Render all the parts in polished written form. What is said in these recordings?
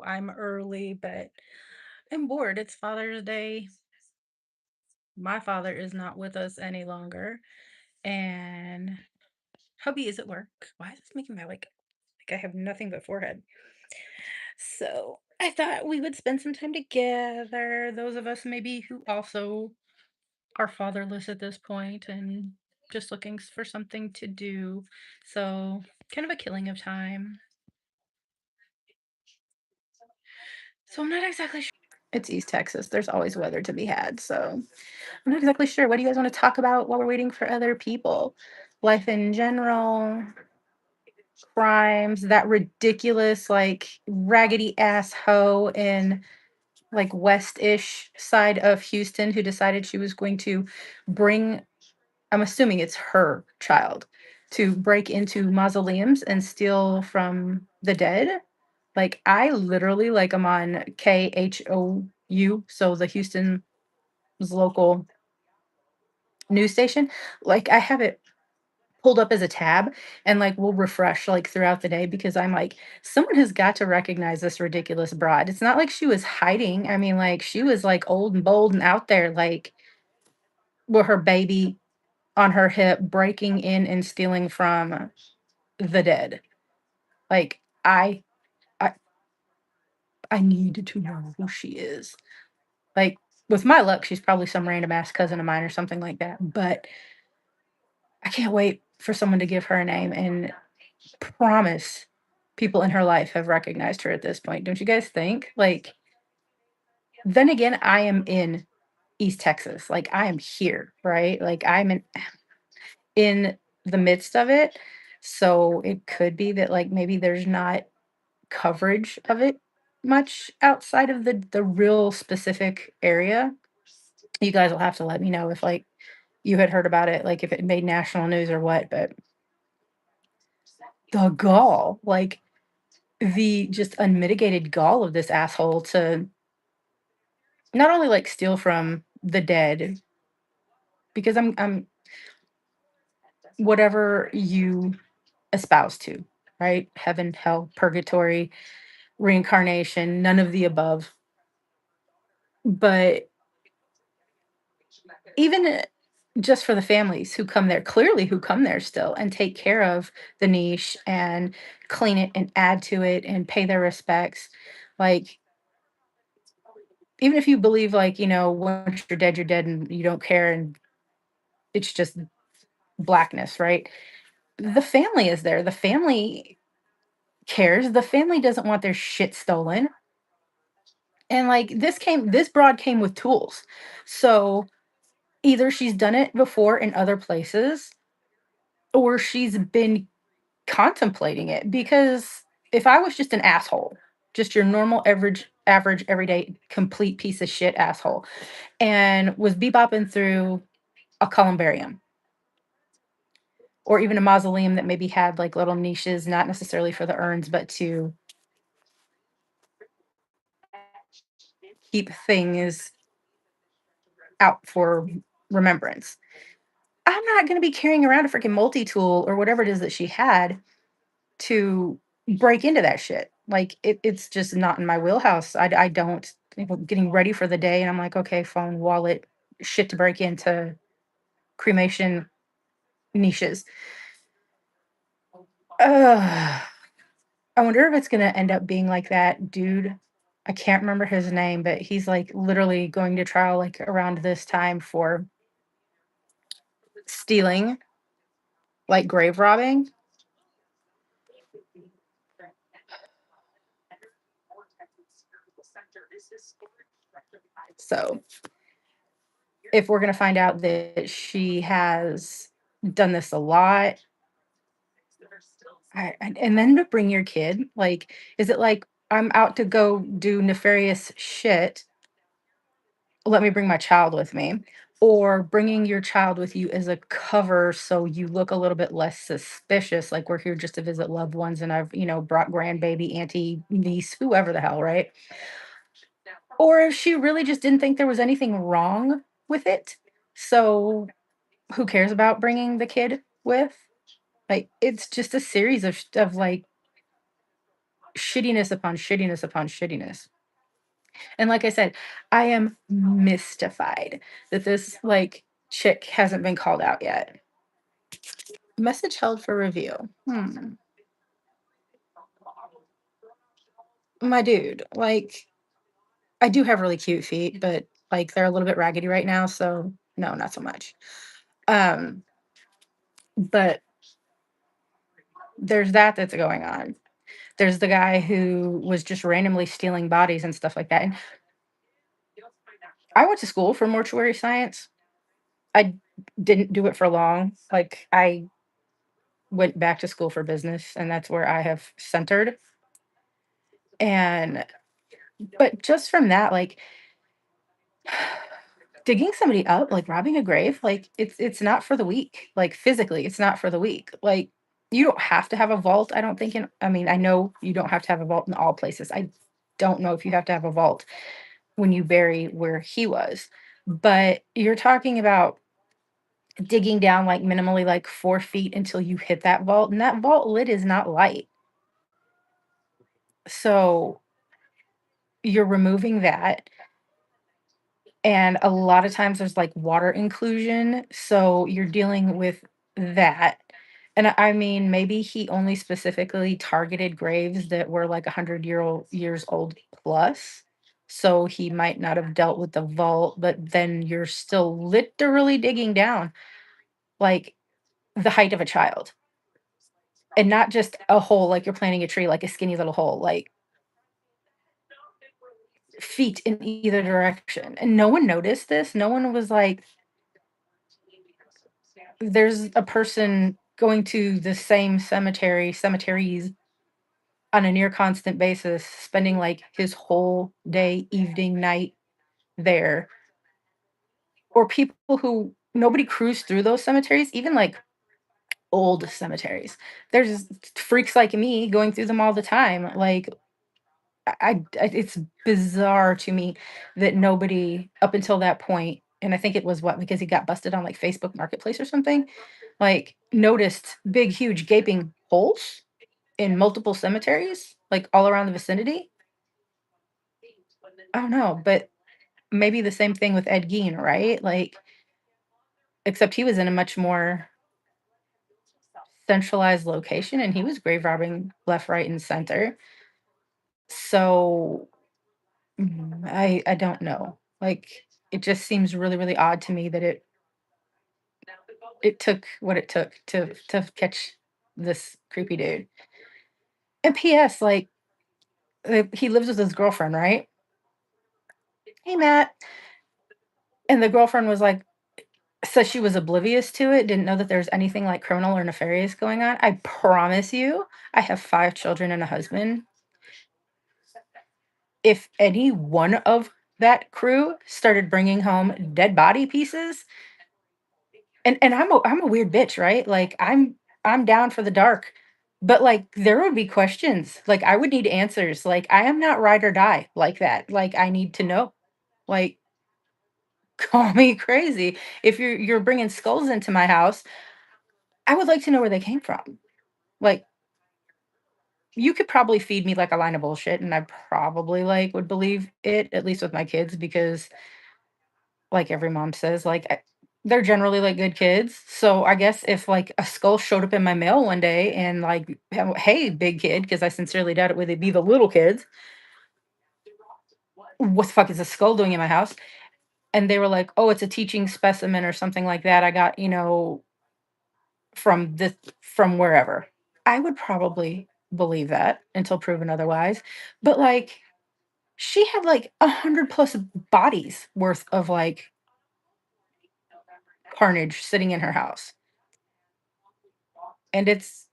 I'm early, but I'm bored. It's Father's Day. My father is not with us any longer, and hubby is at work. Why is this making my like I have nothing but forehead? So I thought we would spend some time together. Those of us maybe who also are fatherless at this point and just looking for something to do. So kind of a killing of time. So I'm not exactly sure. It's East Texas. There's always weather to be had. So I'm not exactly sure. What do you guys want to talk about while we're waiting for other people? Life in general, crimes, that ridiculous, like raggedy ass hoe in like west-ish side of Houston who decided she was going to bring, I'm assuming it's her child, to break into mausoleums and steal from the dead. Like I literally like I'm on KHOU, so the Houston's local news station. Like I have it pulled up as a tab and like will refresh like throughout the day because I'm like, someone has got to recognize this ridiculous broad. It's not like she was hiding. I mean, like she was like old and bold and out there, like with her baby on her hip, breaking in and stealing from the dead. Like I I need to know who she is. Like with my luck, she's probably some random ass cousin of mine or something like that. But I can't wait for someone to give her a name and promise people in her life have recognized her at this point. Don't you guys think? Like, then again, I am in East Texas. Like, I am here, right? Like, in the midst of it. So it could be that like maybe there's not coverage of it much outside of the real specific area. You guys will have to let me know if like you had heard about it, like if it made national news or what. But the gall, like the just unmitigated gall of this asshole to not only like steal from the dead, because I'm whatever you espouse to, right? Heaven, hell, purgatory, reincarnation, none of the above. But even just for the families who come there, clearly who come there still and take care of the niche and clean it and add to it and pay their respects. Like, even if you believe, like, once you're dead and you don't care and it's just blackness, right? The family is there. The family cares. The family doesn't want their shit stolen. And like this broad came with tools. So either she's done it before in other places or she's been contemplating it because if I was just an asshole, just your normal average everyday complete piece of shit asshole and was bebopping through a columbarium or even a mausoleum that maybe had like little niches, not necessarily for the urns, but to keep things out for remembrance. I'm not going to be carrying around a freaking multi tool or whatever it is that she had to break into that shit. Like it's just not in my wheelhouse. I don't getting ready for the day, and I'm like, okay, phone, wallet, shit to break into cremation niches. Ugh. I wonder if it's gonna end up being like that dude. I can't remember his name, but he's like literally going to trial like around this time for stealing, like grave robbing. So if we're gonna find out that she has done this a lot, and then to bring your kid, like, is it like I'm out to go do nefarious shit? Let me bring my child with me, or bringing your child with you as a cover so you look a little bit less suspicious, like we're here just to visit loved ones, and I've brought grandbaby, auntie, niece, whoever the hell, right? Or if she really just didn't think there was anything wrong with it, so who cares about bringing the kid with? Like, it's just a series of like shittiness upon shittiness upon shittiness. And like I said, I am mystified that this like chick hasn't been called out yet. Message held for review. My dude, like I do have really cute feet, but like they're a little bit raggedy right now, so no, not so much. Um, but there's that that's going on. There's the guy who was just randomly stealing bodies and stuff like that. And I went to school for mortuary science. I didn't do it for long. Like I went back to school for business and that's where I have centered. And but just from that, like digging somebody up, like robbing a grave, like it's not for the weak. Like physically, it's not for the weak. Like you don't have to have a vault. I don't think in I mean, I know you don't have to have a vault in all places. I don't know if you have to have a vault when you bury where he was. But you're talking about digging down like minimally like 4 feet until you hit that vault, and that vault lid is not light. So you're removing that. And a lot of times there's like water inclusion. So you're dealing with that. And I mean, maybe he only specifically targeted graves that were like 100 years old plus. So he might not have dealt with the vault, but then you're still literally digging down like the height of a child and not just a hole like you're planting a tree, like a skinny little hole, like feet in either direction. And no one noticed this. No one was like, there's a person going to the same cemeteries on a near constant basis, spending like his whole day, evening, night there, or people who nobody cruised through those cemeteries, even like old cemeteries. There's freaks like me going through them all the time. Like it's bizarre to me that nobody up until that point, and I think it was what because he got busted on like Facebook Marketplace or something, like noticed big, huge, gaping holes in multiple cemeteries, like all around the vicinity. I don't know, but maybe the same thing with Ed Gein, right? Like, except he was in a much more centralized location and he was grave robbing left, right, and center. So I don't know. Like it just seems really, really odd to me that it took what it took to catch this creepy dude. And P.S. Like he lives with his girlfriend, right? Hey Matt. And the girlfriend was like, so she was oblivious to it, didn't know that there's anything like criminal or nefarious going on. I promise you, I have 5 children and a husband. If any one of that crew started bringing home dead body pieces, and I'm a weird bitch, right? Like I'm down for the dark. But like there would be questions. Like I would need answers. Like I am not ride or die like that. Like I need to know. Like call me crazy. If you're bringing skulls into my house, I would like to know where they came from. Like you could probably feed me like a line of bullshit and I probably like would believe it at least with my kids because like every mom says like they're generally like good kids. So I guess if like a skull showed up in my mail one day and like hey big kid because I sincerely doubt it would it be the little kids. What the fuck is a skull doing in my house? And they were like, "Oh, it's a teaching specimen or something like that. I got, from this from wherever." I would probably believe that until proven otherwise. But like she had like 100 plus bodies worth of like carnage sitting in her house. And it's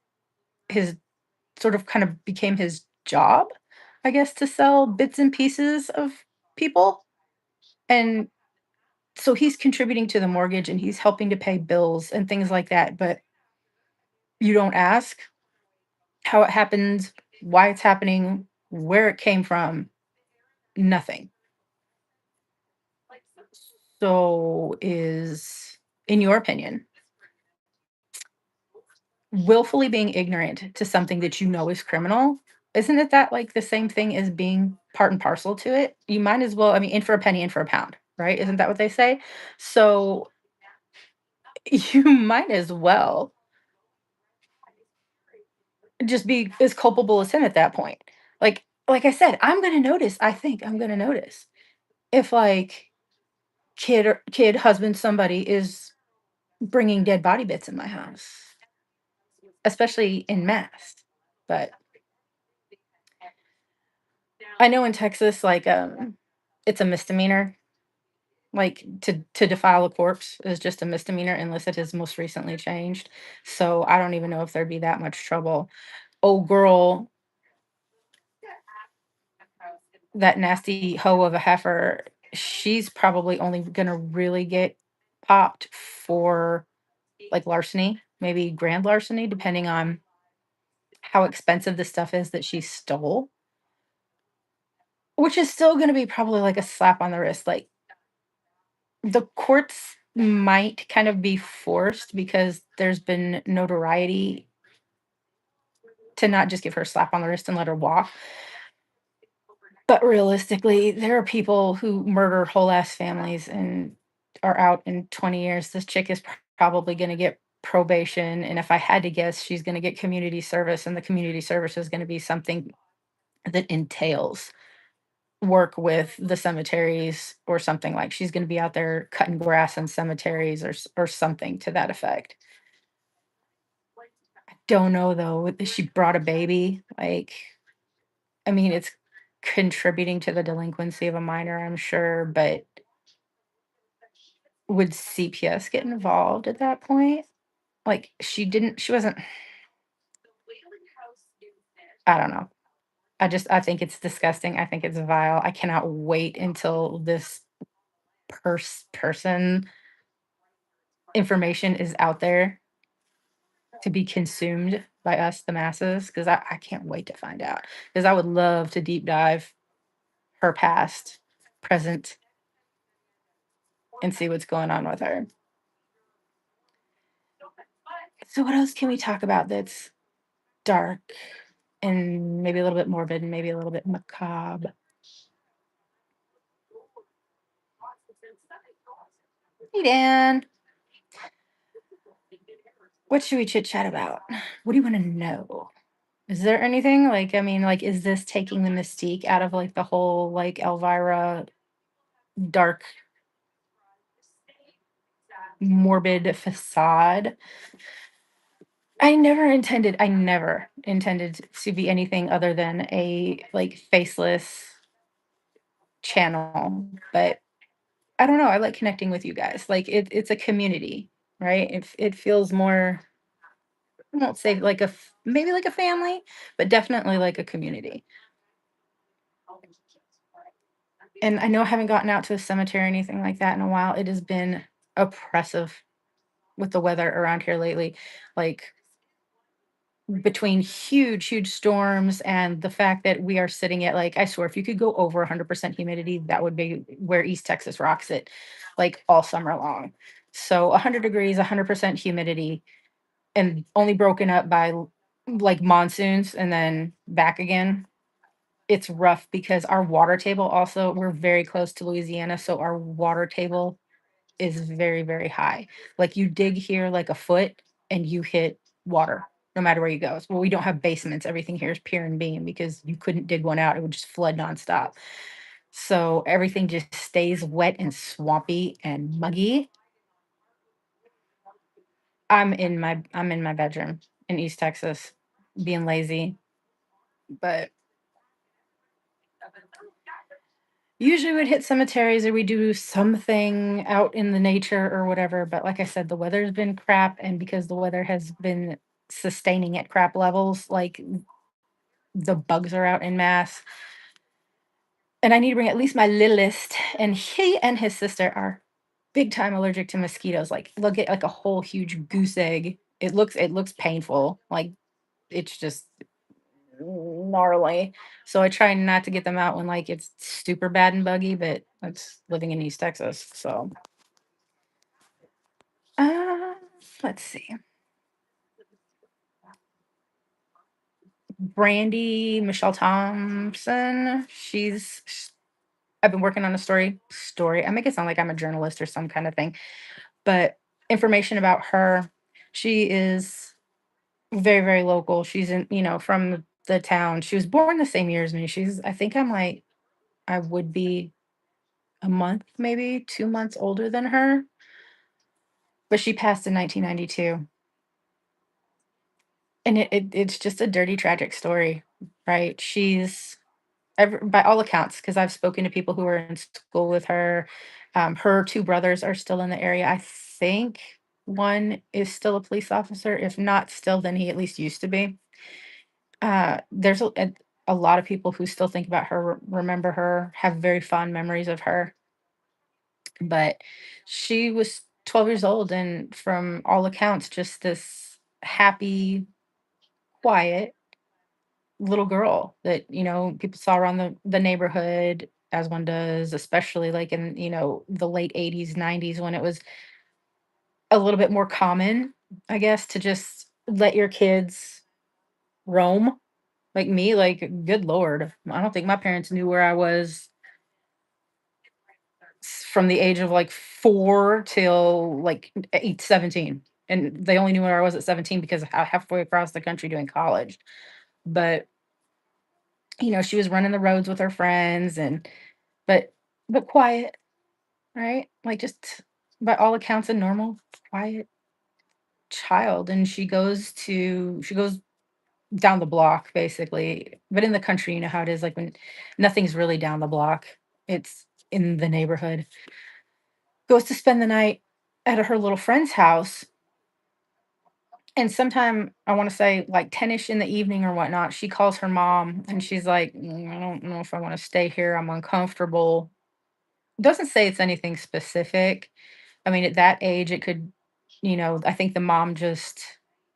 his sort of kind of became his job, I guess, to sell bits and pieces of people. And so he's contributing to the mortgage and he's helping to pay bills and things like that. But you don't ask how it happened, why it's happening, where it came from, nothing. So is, in your opinion, willfully being ignorant to something that you know is criminal? Isn't it that, like, the same thing as being part and parcel to it? You might as well, I mean, in for a penny, in for a pound, right? Isn't that what they say? So, you might as well just be as culpable as him at that point. Like I said, I think I'm gonna notice if, like, kid, husband, somebody is bringing dead body bits in my house, especially in mass. But I know in Texas, like, it's a misdemeanor. Like, to defile a corpse is just a misdemeanor unless it has most recently changed. So, I don't even know if there'd be that much trouble. Old girl, that nasty hoe of a heifer, she's probably only gonna really get popped for, like, larceny, maybe grand larceny, depending on how expensive the stuff is that she stole, which is still gonna be probably like a slap on the wrist. Like, the courts might kind of be forced because there's been notoriety to not just give her a slap on the wrist and let her walk. But realistically, there are people who murder whole ass families and are out in 20 years. This chick is probably going to get probation. And if I had to guess, she's going to get community service. And the community service is going to be something that entails work with the cemeteries or something, like she's going to be out there cutting grass in cemeteries or something to that effect. Don't know though. She brought a baby. Like, I mean, it's contributing to the delinquency of a minor, I'm sure, but would CPS get involved at that point? Like, she wasn't, I don't know. I think it's disgusting. I think it's vile. I cannot wait until this person information is out there to be consumed by us, the masses, because I can't wait to find out. Because I would love to deep dive her past, present, and see what's going on with her. So what else can we talk about that's dark and maybe a little bit morbid and maybe a little bit macabre? Hey, Dan. What should we chit chat about? What do you want to know? Is there anything like, I mean, like, is this taking the mystique out of like the whole like Elvira dark, morbid facade? I never intended to be anything other than a like faceless channel, but I don't know, I like connecting with you guys. Like it's a community, right? It feels more, I won't say like maybe like a family, but definitely like a community. And I know I haven't gotten out to the cemetery or anything like that in a while. It has been oppressive with the weather around here lately. Like, between huge storms and the fact that we are sitting at, like, I swear, if you could go over 100% humidity, that would be where East Texas rocks it, like, all summer long. So 100 degrees, 100% humidity, and only broken up by like monsoons and then back again. It's rough because our water table also, we're very close to Louisiana, so our water table is very, very high. Like, you dig here like a foot and you hit water no matter where you go. Well, we don't have basements. Everything here is pier and beam because you couldn't dig one out. It would just flood nonstop. So everything just stays wet and swampy and muggy. I'm in my bedroom in East Texas being lazy, but usually we'd hit cemeteries or we do something out in the nature or whatever, but like I said, the weather's been crap, and because the weather has been sustaining at crap levels, like, the bugs are out in mass, and I need to bring at least my littlest, and he and his sister are big time allergic to mosquitoes, like, they'll get, like, a whole huge goose egg. It looks painful, like, it's just gnarly. So I try not to get them out when, like, it's super bad and buggy, but that's living in East Texas, so, uh, let's see. Brandy Michelle Thompson. I've been working on a story. I make it sound like I'm a journalist or some kind of thing, but information about her. She is very, very local. She's from the town. She was born the same year as me. I think I would be a month, maybe 2 months older than her, but she passed in 1992. And it's just a dirty, tragic story, right? By all accounts, because I've spoken to people who were in school with her. Her two brothers are still in the area. I think one is still a police officer. If not still, then he at least used to be. There's a lot of people who still think about her, remember her, have very fond memories of her. But she was 12 years old, and from all accounts, just this happy, quiet little girl that, people saw around the neighborhood as one does, especially like in, the late 80s, 90s when it was a little bit more common, I guess, to just let your kids roam. Like me, like good lord. I don't think my parents knew where I was from the age of like 4 till like 17. And they only knew where I was at 17 because I halfway across the country doing college. But, she was running the roads with her friends but but quiet, right? Like just by all accounts a normal, quiet child. And she goes down the block basically. But in the country, you know how it is, like when nothing's really down the block. It's in the neighborhood. Goes to spend the night at her little friend's house. And sometime I want to say like 10ish in the evening or whatnot, she calls her mom and she's like, I don't know if I want to stay here. I'm uncomfortable. Doesn't say it's anything specific. I mean, at that age, it could, I think the mom just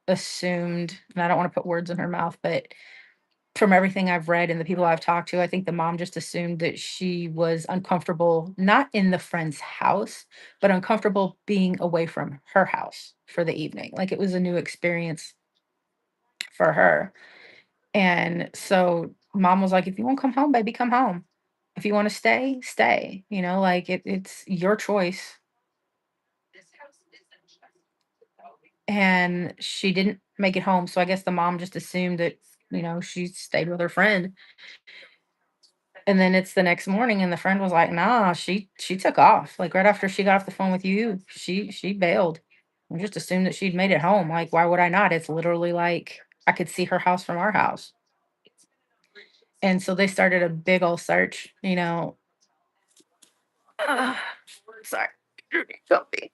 assumed, and I don't want to put words in her mouth, but from everything I've read and the people I've talked to, I think the mom just assumed that she was uncomfortable, not in the friend's house, but uncomfortable being away from her house for the evening. Like it was a new experience for her. And so mom was like, if you won't come home, baby, come home. If you want to stay, stay. Like it's your choice. And she didn't make it home. So I guess the mom just assumed that, she stayed with her friend. And then it's the next morning and the friend was like, "Nah, she took off. Like right after she got off the phone with you, she bailed. We just assumed that she'd made it home. Like why would I not? It's literally like I could see her house from our house." And so they started a big old search, Ugh, sorry. Comfy.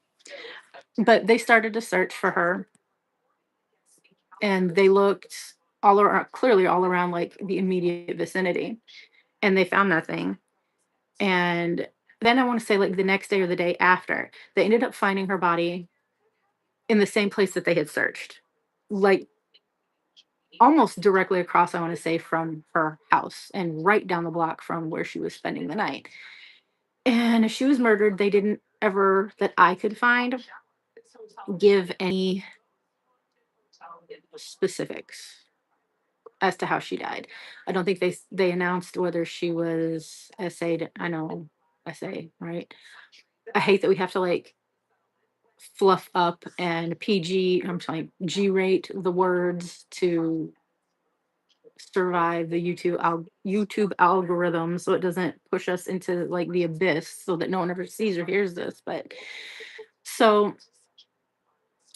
But they started a search for her and they looked all around, clearly all around like the immediate vicinity, and they found nothing. And then I want to say like the next day or the day after, they ended up finding her body in the same place that they had searched. Like almost directly across, I want to say, from her house and right down the block from where she was spending the night. And she was murdered. They didn't ever, that I could find, give any specifics as to how she died. I don't think they announced whether she was essayed. I know essay, right? I hate that we have to like fluff up and I'm sorry, G rate the words to survive the YouTube algorithm so it doesn't push us into like the abyss so that no one ever sees or hears this. But so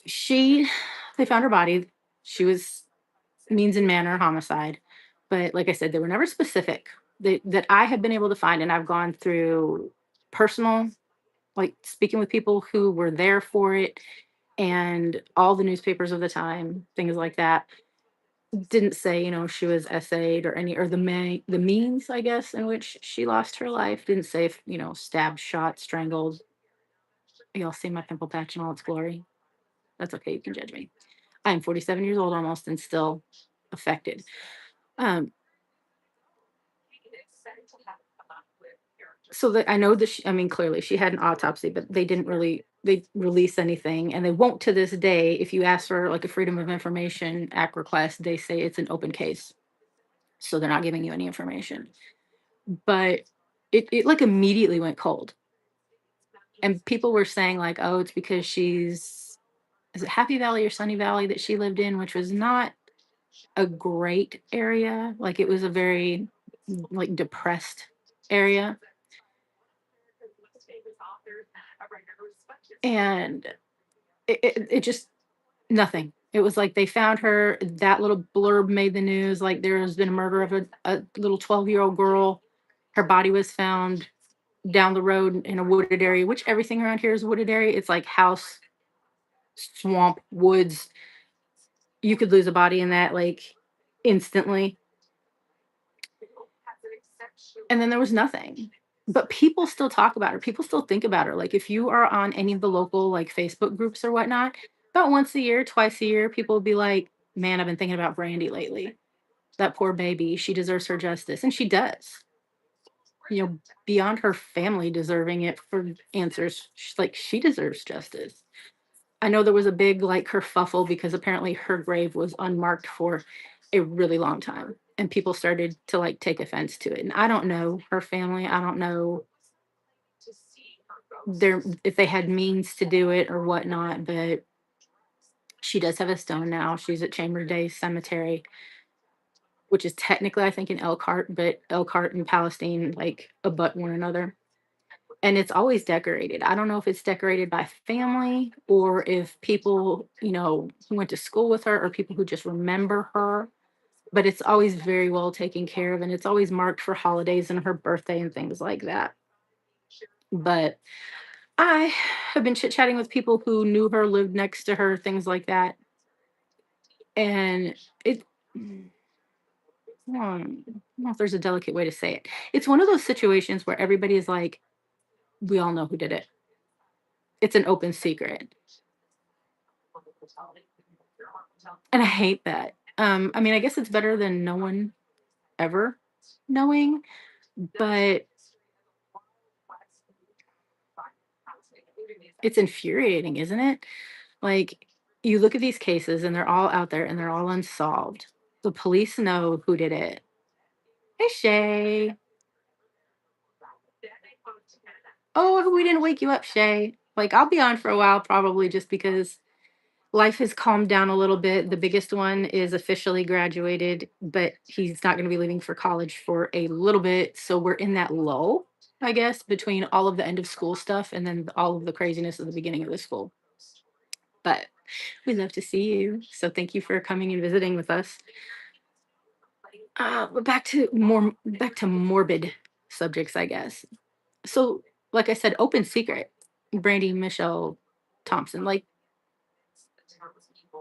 she they found her body. She was means and manner homicide. But like I said, they were never specific that I have been able to find, and I've gone through personal, like speaking with people who were there for it, and all the newspapers of the time, things like that. Didn't say, she was essayed or any or the means, I guess, in which she lost her life. Didn't say if, stabbed, shot, strangled. Y'all see my pimple patch in all its glory. That's okay. You can judge me. I am 47 years old almost and still affected. Um, so that I know that I mean, clearly she had an autopsy, but they release anything, and they won't to this day. If you ask for like a Freedom of Information Act request, they say it's an open case. so they're not giving you any information. But it like immediately went cold. And people were saying like, "Oh, it's because she's is it Happy Valley or Sunny Valley that she lived in, which was not a great area. Like it was a very like depressed area." And it just nothing. It was like they found her. That little blurb made the news. Like there has been a murder of a little 12-year-old girl. Her body was found down the road in a wooded area, which everything around here is a wooded area. It's like house, swamp, woods. You could lose a body in that like instantly. And then there was nothing. But people still talk about her. People still think about her. Like if you are on any of the local like Facebook groups or whatnot, about once a year, twice a year, people will be like, "Man, I've been thinking about Brandy lately. That poor baby. She deserves her justice." And she does. Beyond her family deserving it for answers. Like she deserves justice. I know there was a big like kerfuffle because apparently her grave was unmarked for a really long time. And people started to like take offense to it. And I don't know her family. I don't know their if they had means to do it or whatnot, but she does have a stone now. She's at Chamber Day Cemetery, which is technically I think in Elkhart, but Elkhart and Palestine like abut one another. And it's always decorated. I don't know if it's decorated by family or if people, who went to school with her or people who just remember her, but it's always very well taken care of and it's always marked for holidays and her birthday and things like that. But I have been chit-chatting with people who knew her, lived next to her, things like that. And it I don't know if there's a delicate way to say it. It's one of those situations where everybody is like, we all know who did it. It's an open secret. And I hate that. I mean, I guess it's better than no one ever knowing, but it's infuriating, isn't it? Like, you look at these cases and they're all out there and they're all unsolved. The police know who did it. Hey, Shay. Oh, we didn't wake you up, Shay. Like, I'll be on for a while probably just because life has calmed down a little bit. The biggest one is officially graduated, but he's not going to be leaving for college for a little bit. So we're in that lull, I guess, between all of the end of school stuff and then all of the craziness of the beginning of the school. But we love to see you. So thank you for coming and visiting with us. But back to morbid subjects, I guess. So, like I said, open secret. Brandy Michelle Thompson. Like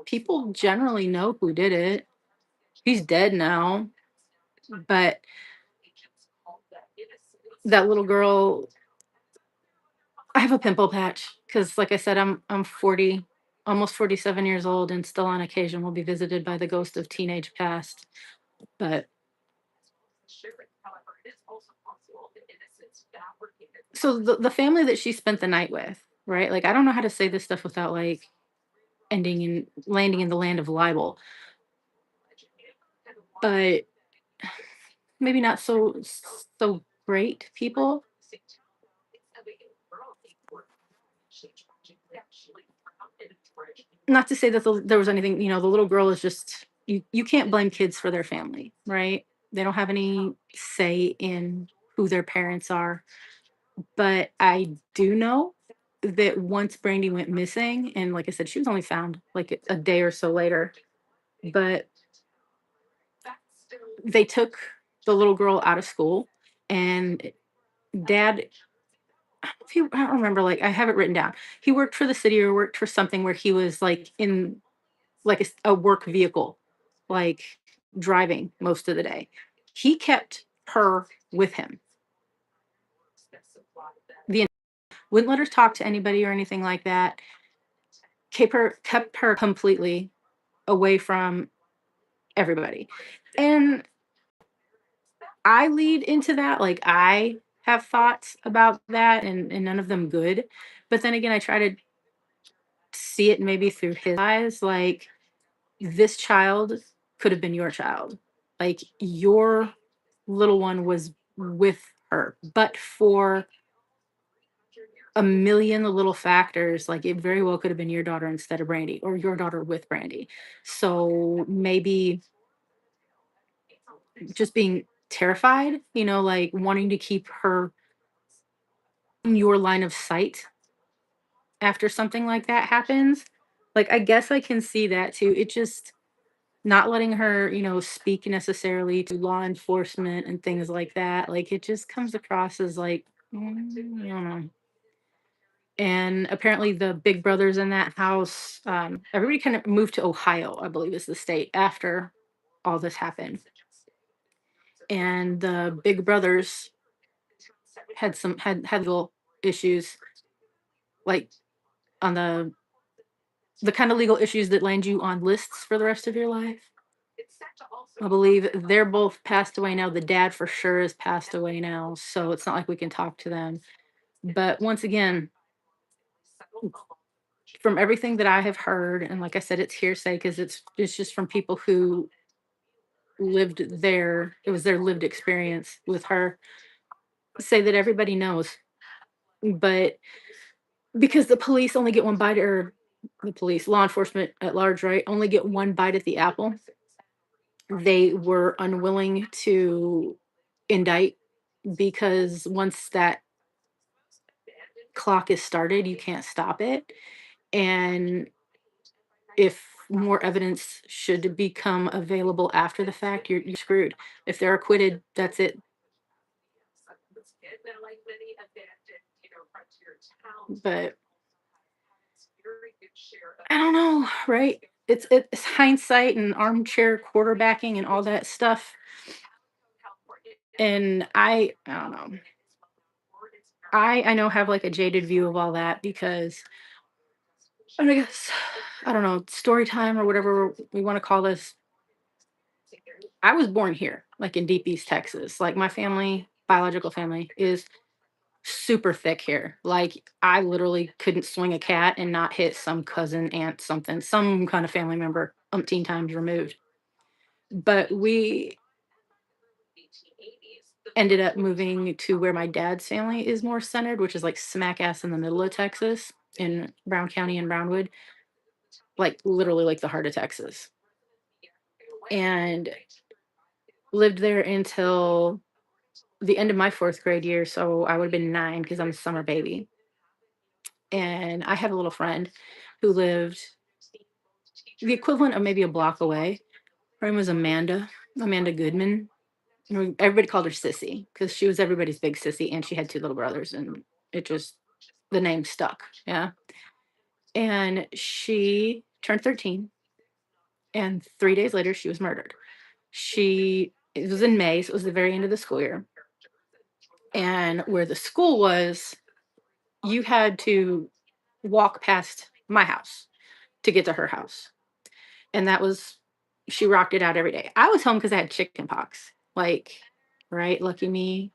people generally know who did it. He's dead now, but that little girl, I have a pimple patch because, like I said, I'm 40, almost 47 years old, and still on occasion will be visited by the ghost of teenage past. But so the family that she spent the night with, right? Like I don't know how to say this stuff without like ending in landing in the land of libel, but maybe not so great people. Not to say that there was anything, the little girl is just you can't blame kids for their family, right? They don't have any say in who their parents are. But I do know that once Brandy went missing, and like I said, she was only found like a day or so later, but they took the little girl out of school and dad I don't remember, like I have it written down. He worked for the city or worked for something where he was like in like a work vehicle, like driving most of the day. He kept her with him. The wouldn't let her talk to anybody or anything like that. Kept her completely away from everybody. And I lead into that. Like I have thoughts about that and none of them good. But then again, I try to see it maybe through his eyes. Like this child could have been your child. Like your little one was with her, but for a million little factors, like it very well could have been your daughter instead of Brandy or your daughter with Brandy. So maybe just being terrified, like wanting to keep her in your line of sight after something like that happens. Like, I guess I can see that too. It just not letting her, speak necessarily to law enforcement and things like that. Like, it just comes across as like, I don't know. And apparently, the big brothers in that house, everybody kind of moved to Ohio, I believe is the state after all this happened. And the big brothers had little issues, like on the kind of legal issues that land you on lists for the rest of your life. I believe they're both passed away now. The dad for sure is passed away now, so it's not like we can talk to them. But once again, from everything that I have heard, and like I said, it's hearsay because it's just from people who lived there. It was their lived experience with her. Say that everybody knows, but because the police only get one bite, or the police, law enforcement at large, right, only get one bite at the apple. They were unwilling to indict because once that clock is started, you can't stop it. And if more evidence should become available after the fact, you're screwed. If they're acquitted, that's it. But I don't know, right? It's hindsight and armchair quarterbacking and all that stuff. And I don't know. I know have like a jaded view of all that because I guess I don't know, story time or whatever we want to call this. I was born here, like in deep East Texas. Like my family, biological family, is super thick here. Like I literally couldn't swing a cat and not hit some cousin, aunt, something, some kind of family member umpteen times removed. But we ended up moving to where my dad's family is more centered, which is like smack ass in the middle of Texas in Brown County and Brownwood, like literally like the heart of Texas. And lived there until the end of my 4th grade year. So I would have been 9 because I'm a summer baby. And I had a little friend who lived the equivalent of maybe a block away. Her name was Amanda Goodman. Everybody called her Sissy because she was everybody's big sissy, and she had 2 little brothers, and it just the name stuck. Yeah. And she turned 13, and 3 days later, she was murdered. It was in May, so it was the very end of the school year. And where the school was, you had to walk past my house to get to her house. And that was she rocked it out every day. I was home because I had chicken pox. Like, right? Lucky me.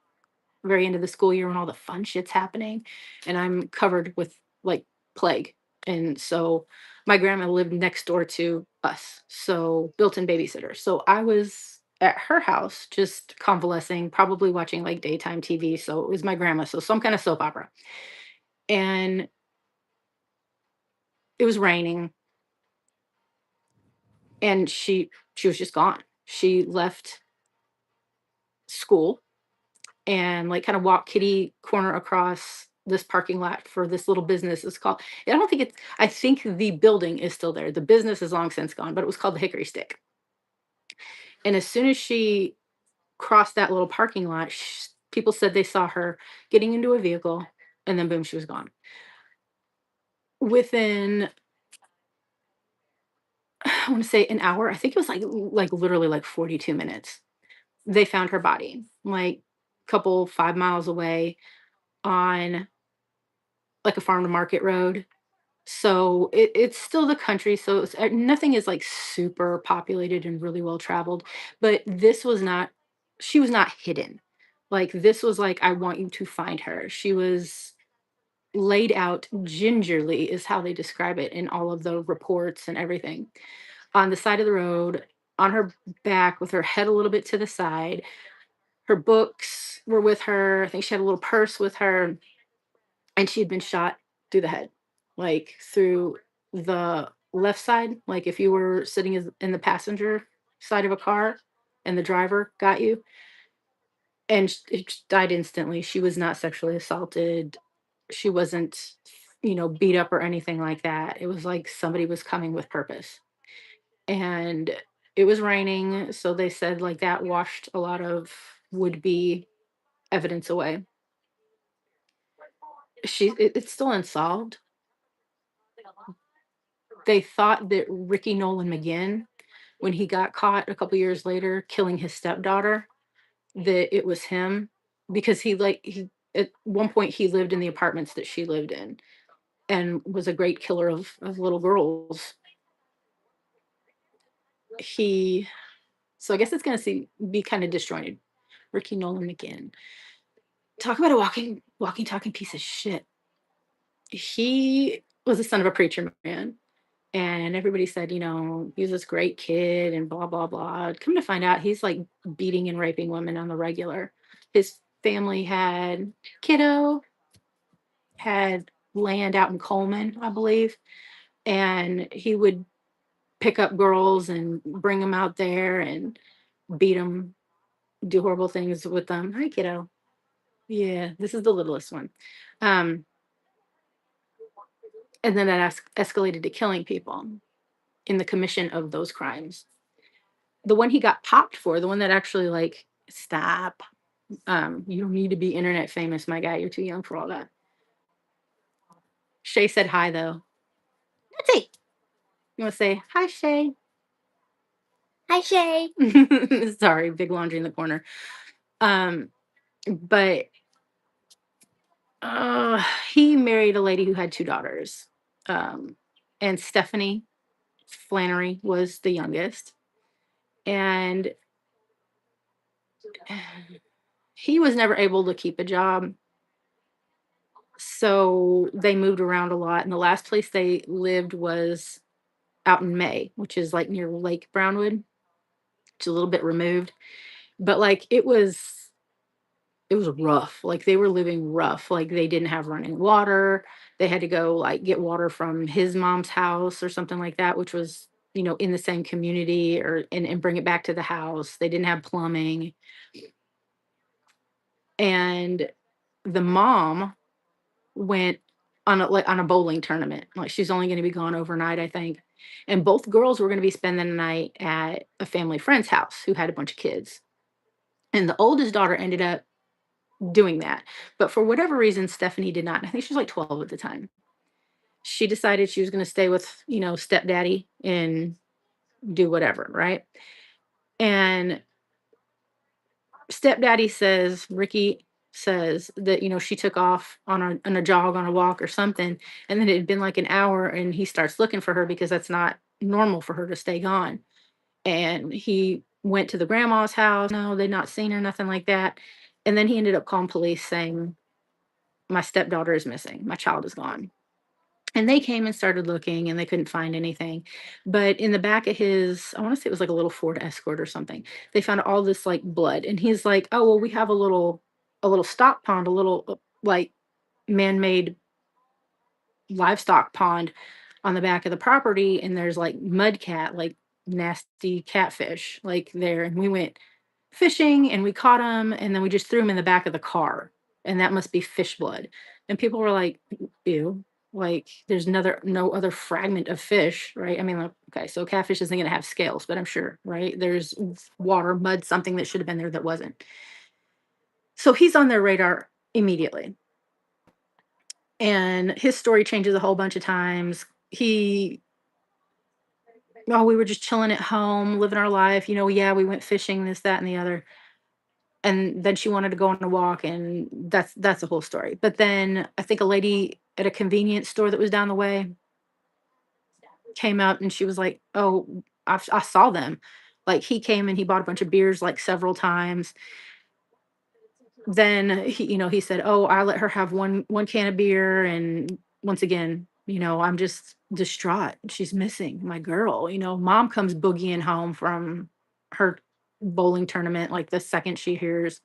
Very end of the school year when all the fun shit's happening. And I'm covered with like plague. And so my grandma lived next door to us. So built-in babysitter. So I was at her house just convalescing, probably watching like daytime TV. So it was my grandma. So some kind of soap opera. And it was raining and she was just gone. She left school and like kind of walked kitty corner across this parking lot for this little business. It's called, I don't think it's, I think the building is still there. The business is long since gone, but it was called the Hickory Stick. And as soon as she crossed that little parking lot, people said they saw her getting into a vehicle and then boom, she was gone. Within, I want to say an hour, I think it was like literally like 42 minutes, they found her body, like couple 5 miles away on like a farm to market road. So it's still the country. So nothing is like super populated and really well traveled. But this was not, she was not hidden. Like this was like, I want you to find her. She was laid out gingerly, is how they describe it in all of the reports and everything on the side of the road. on her back with her head a little bit to the side. Her books were with her. I think she had a little purse with her, and she had been shot through the head, like through the left side. Like if you were sitting in the passenger side of a car and the driver got you, and it died instantly. She was not sexually assaulted. She wasn't, beat up or anything like that. It was like somebody was coming with purpose. And it was raining, so they said like that washed a lot of would be evidence away. It's still unsolved. They thought that Ricky Nolan McGinn, when he got caught a couple years later killing his stepdaughter, that it was him because he at one point he lived in the apartments that she lived in and was a great killer of little girls. He So I guess it's gonna be kind of disjointed. Ricky Nolan McGinn. Talk about a walking, talking piece of shit. He was the son of a preacher man. And everybody said, he was this great kid and blah, blah, blah. Come to find out, he's like beating and raping women on the regular. His family had land out in Coleman, I believe. And he would pick up girls and bring them out there and beat them, do horrible things with them. Hi, kiddo. Yeah, this is the littlest one. Um, and then that escalated to killing people in the commission of those crimes. The one he got popped for, the one that actually like, stop. You don't need to be internet famous, my guy. You're too young for all that. Shay said hi though. That's it. You want to say hi, Shay? Hi, Shay. Sorry, big laundry in the corner. Um, but uh, he married a lady who had two daughters. Um, and Stephanie Flannery was the youngest. And he was never able to keep a job. So they moved around a lot. And the last place they lived was out in May, which is like near Lake Brownwood. It's a little bit removed. But like it was rough. Like they were living rough. Like they didn't have running water. They had to go like get water from his mom's house or something like that, which was, in the same community and bring it back to the house. They didn't have plumbing. And the mom went on a bowling tournament. Like she's only going to be gone overnight, I think. And both girls were going to be spending the night at a family friend's house who had a bunch of kids. And the oldest daughter ended up doing that. But for whatever reason, Stephanie did not. I think she was like 12 at the time. She decided she was going to stay with, stepdaddy and do whatever, right? And stepdaddy says, Ricky says that, she took off on a jog, on a walk or something. And then it had been like an hour and he starts looking for her because that's not normal for her to stay gone. And he went to the grandma's house. No, they'd not seen her, nothing like that. And then he ended up calling police saying, my stepdaughter is missing. My child is gone. And they came and started looking and they couldn't find anything. But in the back of I want to say it was like a little Ford Escort or something, they found all this like blood. And he's like, oh, well, we have a little stock pond, a little like man made livestock pond on the back of the property. And there's like mud cat, like nasty catfish, like there. And we went fishing and we caught them and then we just threw them in the back of the car. And that must be fish blood. And people were like, ew, like there's no other fragment of fish, right? I mean, like, okay, so catfish isn't going to have scales, but I'm sure, right? There's water, mud, something that should have been there that wasn't. So he's on their radar immediately. And his story changes a whole bunch of times. We were just chilling at home, living our life. Yeah, we went fishing, this, that, and the other. And then she wanted to go on a walk, and that's the whole story. But then I think a lady at a convenience store that was down the way came out and she was like, oh, I saw them. Like he came and he bought a bunch of beers like several times. Then he said, oh, I let her have one can of beer. And once again, I'm just distraught. She's missing my girl. Mom comes boogieing home from her bowling tournament, like, the second she hears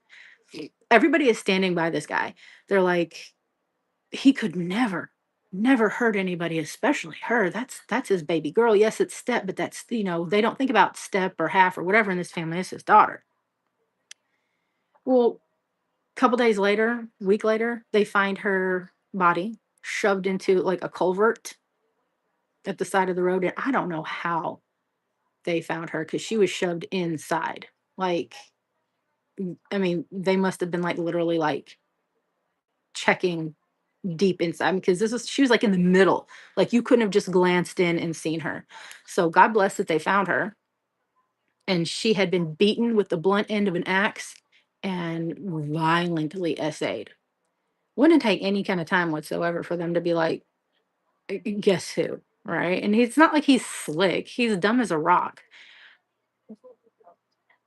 everybody is standing by this guy. They're like, "He could never hurt anybody, especially her. That's his baby girl. Yes, it's step, but that's, they don't think about step or half or whatever in this family. It's his daughter." Well, couple days later, week later, they find her body shoved into, like, a culvert at the side of the road, and I don't know how they found her because she was shoved inside. Like, I mean, they must have been, like, literally, like, checking deep inside because this was she was, like, in the middle. Like, you couldn't have just glanced in and seen her. So, God bless that they found her, and she had been beaten with the blunt end of an axe and violently essayed. Wouldn't take any kind of time whatsoever for them to be like, Guess who?" Right? And it's not like he's slick, he's dumb as a rock.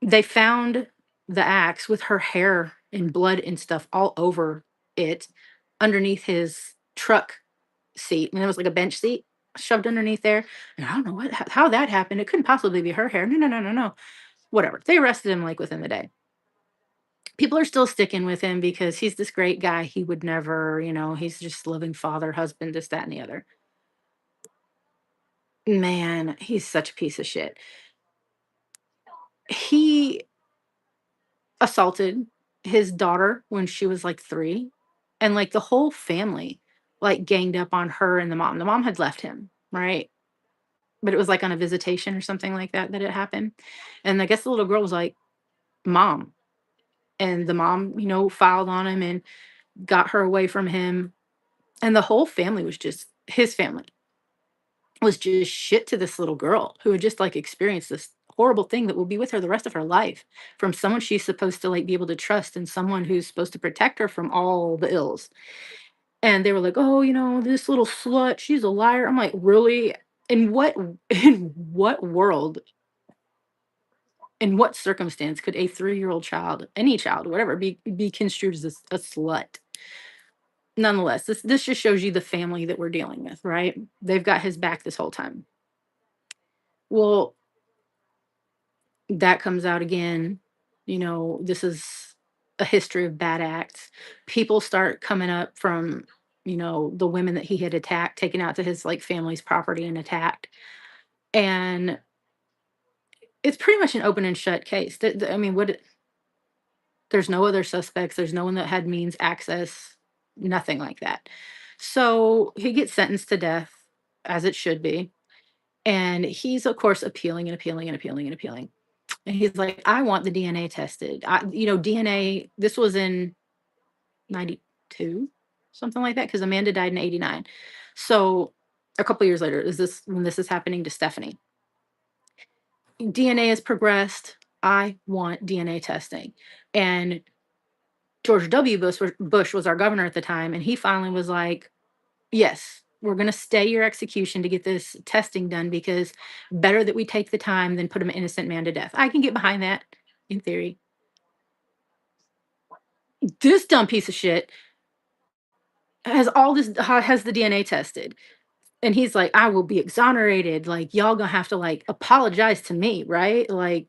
They found the axe with her hair and blood and stuff all over it underneath his truck seat, and it was like a bench seat shoved underneath there, and I don't know how that happened. It couldn't possibly be her hair. No, no, no, no, no. Whatever. They arrested him, like, within the day. People are still sticking with him because he's this great guy. He would never, he's just loving father, husband, this, that, and the other. Man, he's such a piece of shit. He assaulted his daughter when she was, like, 3, and, like, the whole family, like, ganged up on her and the mom. The mom had left him, right? But it was, like, on a visitation or something like that that it happened, and I guess the little girl was like, "Mom," and the mom, filed on him and got her away from him, and the whole family was just his family was just shit to this little girl who had just, like, experienced this horrible thing that will be with her the rest of her life from someone she's supposed to, like, be able to trust and someone who's supposed to protect her from all the ills. And they were like, "Oh, this little slut, she's a liar." I'm like, "Really? In what in what world, in what circumstance could a 3-year-old child, any child, whatever, be construed as a slut?" Nonetheless, this just shows you the family that we're dealing with, right? They've got his back this whole time. Well, that comes out again. This is a history of bad acts. People start coming up from, the women that he had attacked, taken out to his, like, family's property and attacked. And it's pretty much an open and shut case. I mean, there's no other suspects. There's no one that had means access, nothing like that. So he gets sentenced to death, as it should be. And he's, of course, appealing and appealing and appealing and appealing. And he's like, "I want the DNA tested." DNA, this was in 92, something like that, because Amanda died in 89. So a couple years later, is this when this is happening to Stephanie? DNA has progressed. I want DNA testing. And George W. Bush was our governor at the time, and he finally was like, "Yes, we're going to stay your execution to get this testing done because better that we take the time than put an innocent man to death." I can get behind that in theory. This dumb piece of shit has the DNA tested. And he's like, "I will be exonerated. Like, y'all gonna have to, like, apologize to me," right? Like,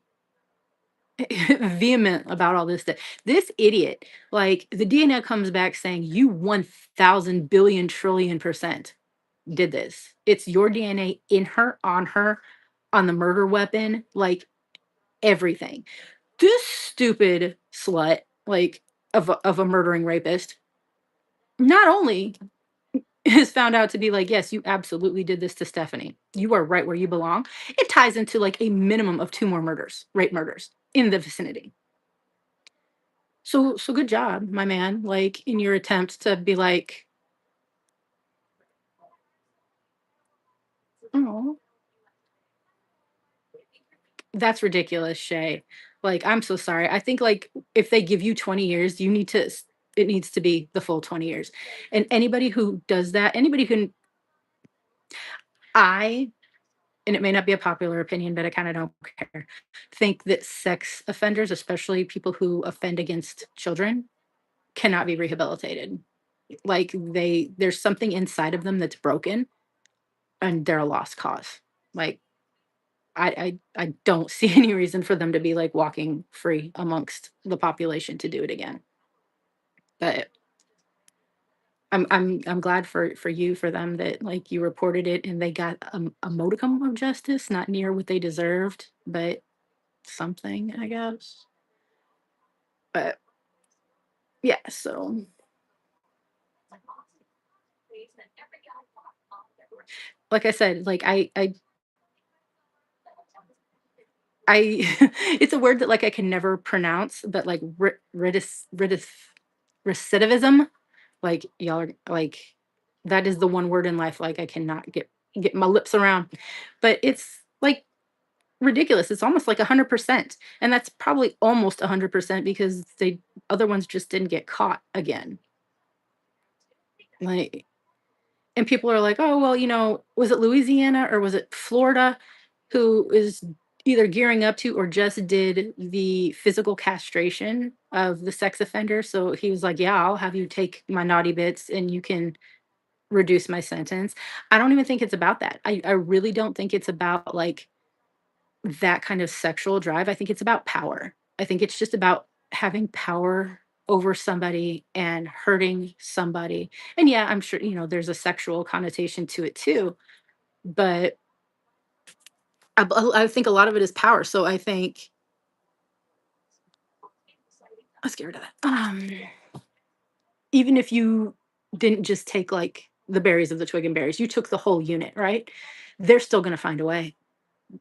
vehement about all this stuff. This idiot, like, the DNA comes back saying you 1,000 billion trillion percent did this. It's your DNA in her, on the murder weapon, like, everything. This stupid slut, like, of a murdering rapist, not only is found out to be like, "Yes, you absolutely did this to Stephanie. You are right where you belong." It ties into, like, a minimum of 2 more murders, rape murders in the vicinity. So good job, my man, like, in your attempt to be like, "Oh, that's ridiculous, Shay. Like, I'm so sorry. I think, like, if they give you 20 years, it needs to be the full 20 years." And anybody who does that, anybody who I and it may not be a popular opinion, but I kinda don't care, think that sex offenders, especially people who offend against children, cannot be rehabilitated. Like, there's something inside of them that's broken, and they're a lost cause. Like, I don't see any reason for them to be like walking free amongst the population to do it again. But I'm glad for you for them that like you reported it and they got a modicum of justice, not near what they deserved, but something, I guess. But yeah, so like I said, like I it's a word that like I can never pronounce, but like recidivism, like y'all are like that is the one word in life like I cannot get my lips around. But it's like ridiculous. It's almost like 100%. And that's probably almost 100% because they other ones just didn't get caught again. Like and people are like, "Oh, well, was it Louisiana or was it Florida who is either gearing up to or just did the physical castration of the sex offender?" So he was like, "Yeah, I'll have you take my naughty bits and you can reduce my sentence." I don't even think it's about that. I really don't think it's about like that kind of sexual drive. I think it's about power. I think it's just about having power over somebody and hurting somebody. And yeah, I'm sure, there's a sexual connotation to it too. But I think a lot of it is power. So I think let's get rid of that. Even if you didn't just take like the berries of the twig and berries, you took the whole unit, right? They're still going to find a way.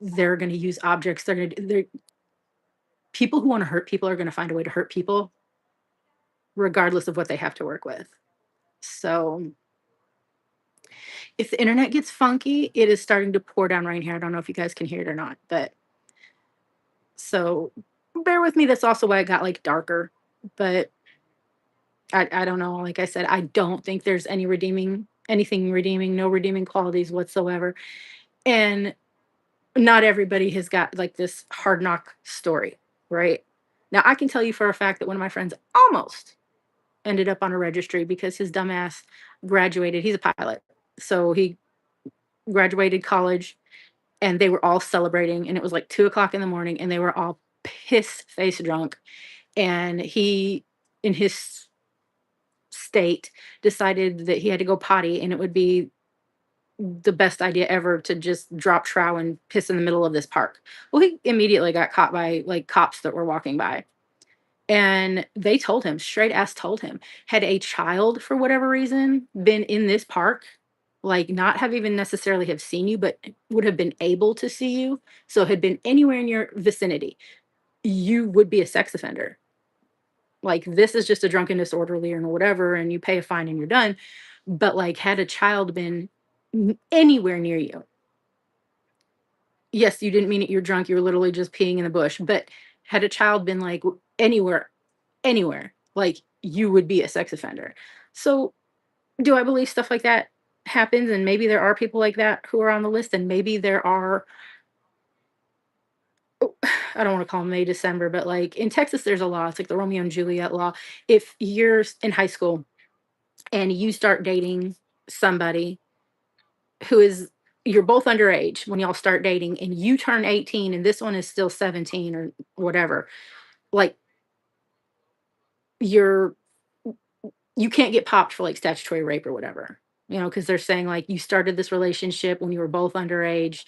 They're going to use objects. They're people who want to hurt people are going to find a way to hurt people regardless of what they have to work with. So if the internet gets funky, it is starting to pour down rain here. I don't know if you guys can hear it or not, but so bear with me. That's also why it got like darker. But I don't know. Like I said, I don't think there's anything redeeming, no redeeming qualities whatsoever. And not everybody has got like this hard knock story, right? Now I can tell you for a fact that one of my friends almost ended up on a registry because his dumbass graduated. He's a pilot. So he graduated college and they were all celebrating and it was like 2 o'clock in the morning and they were all piss face drunk. And he, in his state, decided that he had to go potty and it would be the best idea ever to just drop trow and piss in the middle of this park. Well, he immediately got caught by like cops that were walking by. And they told him, straight ass told him, had a child for whatever reason been in this park, like not have even necessarily have seen you, but would have been able to see you, so had been anywhere in your vicinity, you would be a sex offender. Like this is just a drunken disorderly or whatever, and you pay a fine and you're done. But like had a child been anywhere near you, yes, you didn't mean it, you're drunk, you were literally just peeing in the bush. But had a child been like anywhere, like you would be a sex offender. So, do I believe stuff like that happens? And maybe there are people like that who are on the list, and maybe there are, oh, I don't want to call them May December, but like in Texas, there's a law. It's like the Romeo and Juliet law. If you're in high school and you start dating somebody who is, you're both underage when y'all start dating, and you turn 18, and this one is still 17 or whatever, like you're you can't get popped for like statutory rape or whatever, because they're saying like you started this relationship when you were both underage.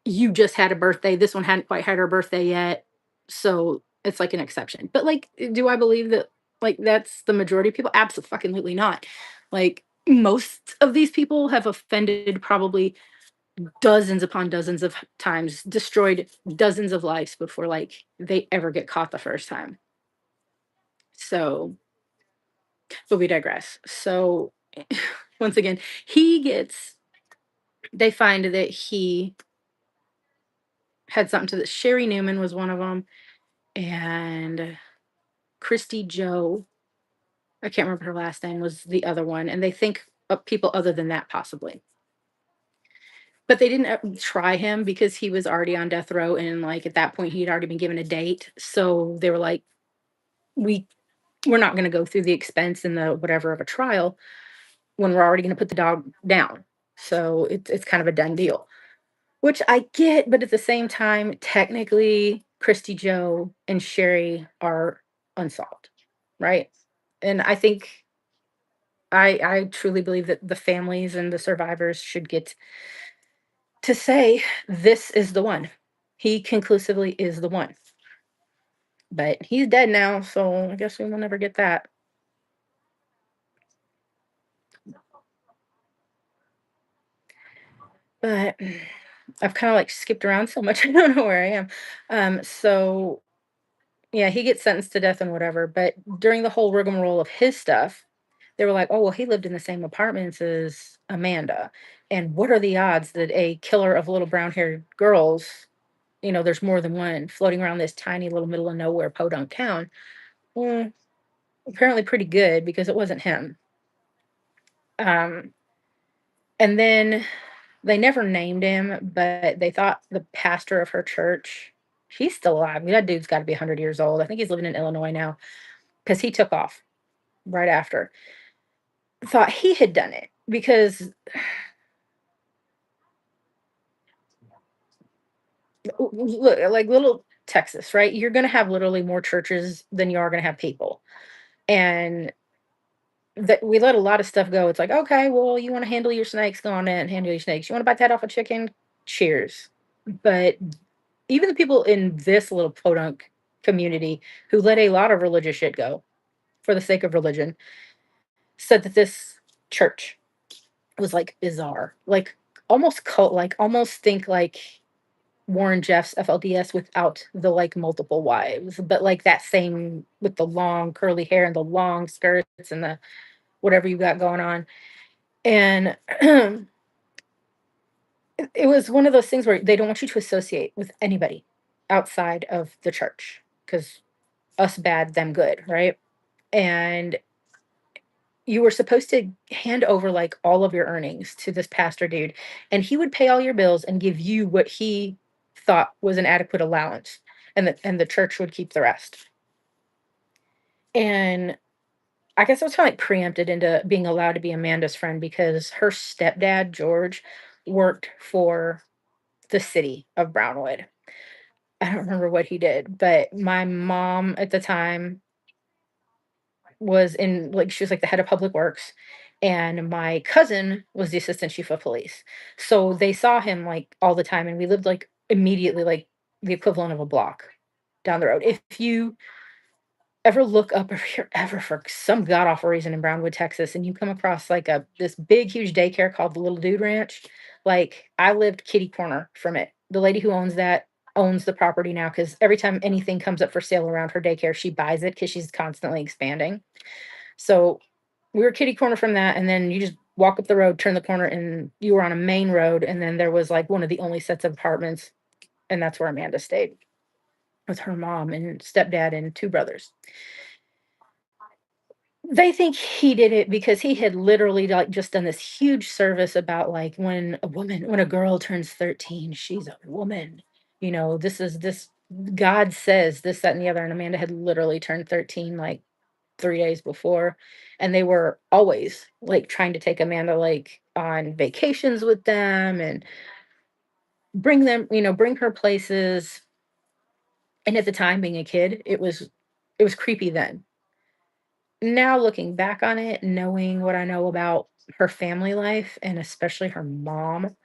You just had a birthday. This one hadn't quite had her birthday yet. So it's like an exception. But like, do I believe that like that's the majority of people? Absolutely not. Like most of these people have offended probably dozens upon dozens of times, destroyed dozens of lives before like they ever get caught the first time. So but we digress. So once again, he gets they find that he had something to the Sherry Newman was one of them, and Christy Joe, I can't remember her last name, was the other one, and they think of people other than that possibly. But they didn't try him because he was already on death row, and like at that point he had already been given a date. So they were like, we we're not going to go through the expense and the whatever of a trial when we're already going to put the dog down. So it's kind of a done deal. which I get, but at the same time, technically, Christy Joe and Sherry are unsolved, right? And I think I truly believe that the families and the survivors should get to say, "This is the one." He conclusively is the one. But he's dead now, so I guess we will never get that. But I've kinda, like, skipped around so much, I don't know where I am. So, yeah, he gets sentenced to death and whatever, but during the whole rigmarole of his stuff, they were like, "Oh, well, he lived in the same apartments as Amanda, and what are the odds that a killer of little brown-haired girls, there's more than one floating around this tiny little middle of nowhere podunk town?" Well, apparently pretty good because it wasn't him. Um, and then they never named him, but they thought the pastor of her church, he's still alive. I mean, that dude's got to be 100 years old. I think he's living in Illinois now because he took off right after. Thought he had done it because look, like little Texas, right? You're going to have literally more churches than you are going to have people. And that we let a lot of stuff go. It's like, okay, well, you want to handle your snakes, go on in and handle your snakes. You want to bite that off a chicken? Cheers. But even the people in this little podunk community who let a lot of religious shit go for the sake of religion said that this church was like bizarre, like almost cult, like almost think like Warren Jeff's FLDS without the like multiple wives, but like that same with the long curly hair and the long skirts and the whatever you got going on. And it was one of those things where they don't want you to associate with anybody outside of the church because us bad, them good, right? And you were supposed to hand over like all of your earnings to this pastor dude, and he would pay all your bills and give you what he thought was an adequate allowance, and the church would keep the rest. And I guess I was kind of like preempted into being allowed to be Amanda's friend because her stepdad George worked for the city of Brownwood. I don't remember what he did, but my mom at the time was in like she was like the head of public works, and my cousin was the assistant chief of police. So they saw him like all the time, and we lived like immediately like the equivalent of a block down the road. If you ever look up if you're ever for some god awful reason in Brownwood, Texas, and you come across like a this big huge daycare called the Little Dude Ranch, like I lived kitty corner from it. The lady who owns that owns the property now because every time anything comes up for sale around her daycare, she buys it because she's constantly expanding. So we were kitty corner from that, and then you just walk up the road, turn the corner, and you were on a main road, and then there was like one of the only sets of apartments, and that's where Amanda stayed with her mom and stepdad and two brothers. They think he did it because he had literally like just done this huge service about like when a girl turns 13, she's a woman. This God says this, that, and the other. And Amanda had literally turned 13 like 3 days before. And they were always like trying to take Amanda like on vacations with them and bring her places. And at the time, being a kid, it was creepy then. Now looking back on it, knowing what I know about her family life and especially her mom,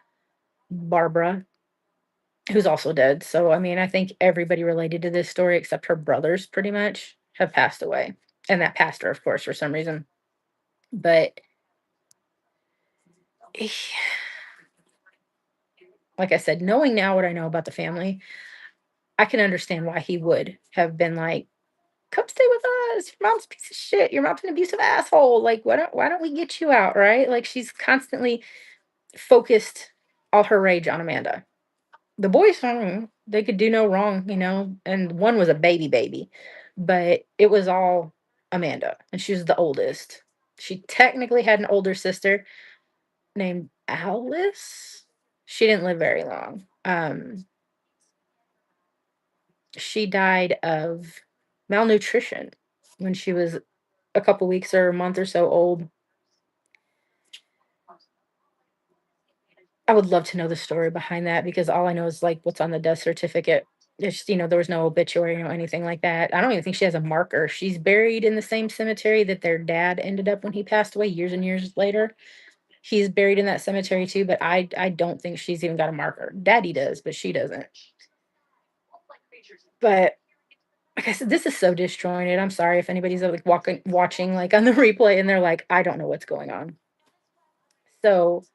Barbara, who's also dead. So, I mean, I think everybody related to this story except her brothers pretty much have passed away. And that pastor, of course, for some reason. But like I said, knowing now what I know about the family, I can understand why he would have been like, come stay with us. Your mom's a piece of shit. Your mom's an abusive asshole. Like, why don't we get you out, right? Like she's constantly focused all her rage on Amanda. The boys, they could do no wrong, and one was a baby, but it was all Amanda, and she was the oldest. She technically had an older sister named Alice. She didn't live very long. She died of malnutrition when she was a couple weeks or a month or so old. I would love to know the story behind that because all I know is, like, what's on the death certificate. It's there was no obituary or anything like that. I don't even think she has a marker. She's buried in the same cemetery that their dad ended up when he passed away years and years later. He's buried in that cemetery too, but I don't think she's even got a marker. Daddy does, but she doesn't. But like I said, this is so disjointed. I'm sorry if anybody's like watching like on the replay and they're like, I don't know what's going on. So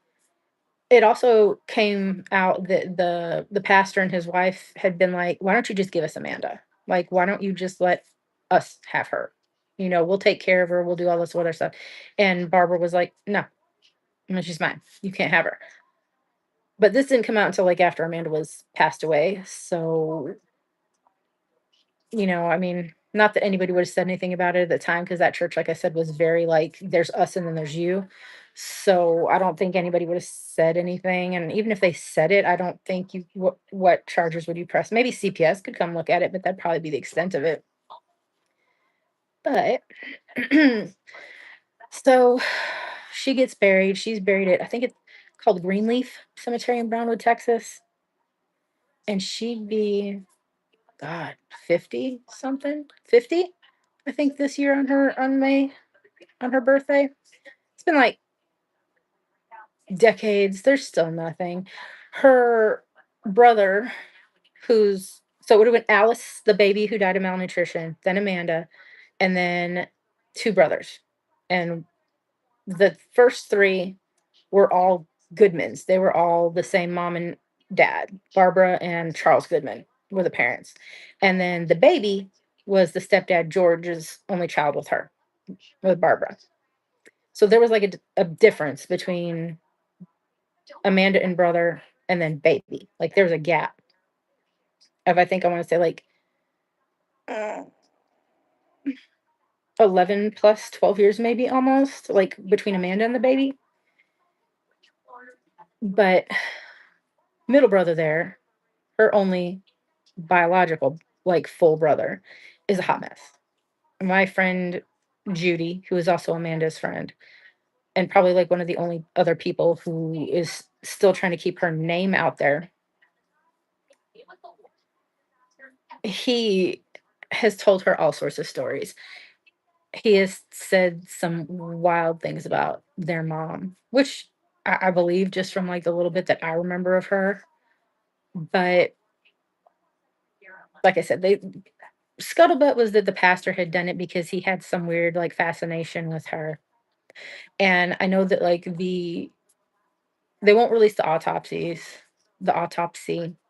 it also came out that the pastor and his wife had been like, "Why don't you just give us Amanda? Like, why don't you just let us have her? We'll take care of her. We'll do all this other stuff." And Barbara was like, "No, no, she's mine. You can't have her." But this didn't come out until like after Amanda was passed away. So, I mean, not that anybody would have said anything about it at the time because that church, like I said, was very like, there's us and then there's you. So I don't think anybody would have said anything. And even if they said it, I don't think what charges would you press? Maybe CPS could come look at it, but that'd probably be the extent of it. But so she gets buried. She's buried at, I think it's called Greenleaf Cemetery in Brownwood, Texas. And she'd be, God, 50 something? 50? I think this year on her birthday. It's been like decades. There's still nothing. Her brother, so it would have been Alice, the baby who died of malnutrition, then Amanda, and then two brothers. And the first three were all Goodmans. They were all the same mom and dad. Barbara and Charles Goodman were the parents. And then the baby was the stepdad, George's only child with Barbara. So there was like a difference between Amanda and brother and then baby. Like there was a gap of, I think I want to say like uh, 11 plus 12 years, maybe almost like between Amanda and the baby. But middle brother there, her only biological, like full brother, is a hot mess. My friend Judy, who is also Amanda's friend, and probably like one of the only other people who is still trying to keep her name out there, he has told her all sorts of stories. He has said some wild things about their mom, which I believe just from like the little bit that I remember of her. But like I said, they scuttlebutt was that the pastor had done it because he had some weird like fascination with her. And I know that like they won't release the autopsy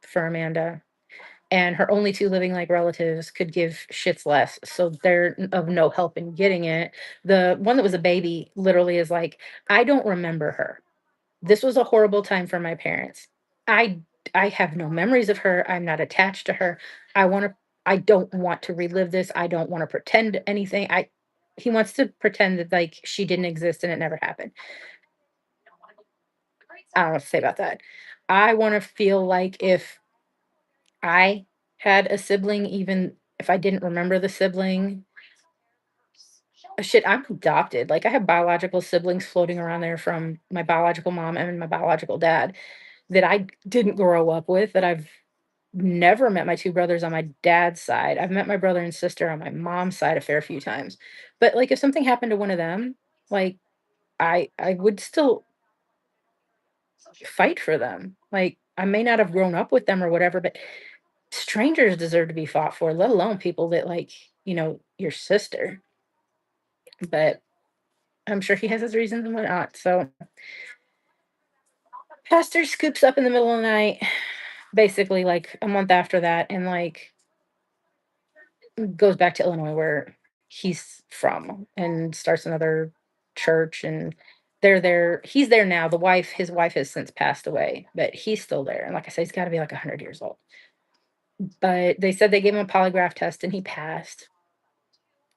for Amanda. And her only two living like relatives could give shits less. So they're of no help in getting it. The one that was a baby literally is like, I don't remember her. This was a horrible time for my parents. I I have no memories of her. I'm not attached to her. I want to I don't want to relive this. I don't want to pretend anything. I He wants to pretend that like she didn't exist and it never happened. I don't know what to say about that. I want to feel like if I had a sibling, even if I didn't remember the sibling, shit, I'm adopted. Like I have biological siblings floating around there from my biological mom and my biological dad that I didn't grow up with, that I've never met my two brothers on my dad's side. I've met my brother and sister on my mom's side a fair few times. But like if something happened to one of them, like I would still fight for them. Like I may not have grown up with them or whatever, but strangers deserve to be fought for, let alone people that like, your sister. But I'm sure he has his reasons and whatnot. So pastor scoops up in the middle of the night, basically like a month after that, and like goes back to Illinois where he's from and starts another church, and they're there. He's there now. His wife has since passed away, but he's still there. And like I said, he's got to be like 100 years old. But they said they gave him a polygraph test and he passed.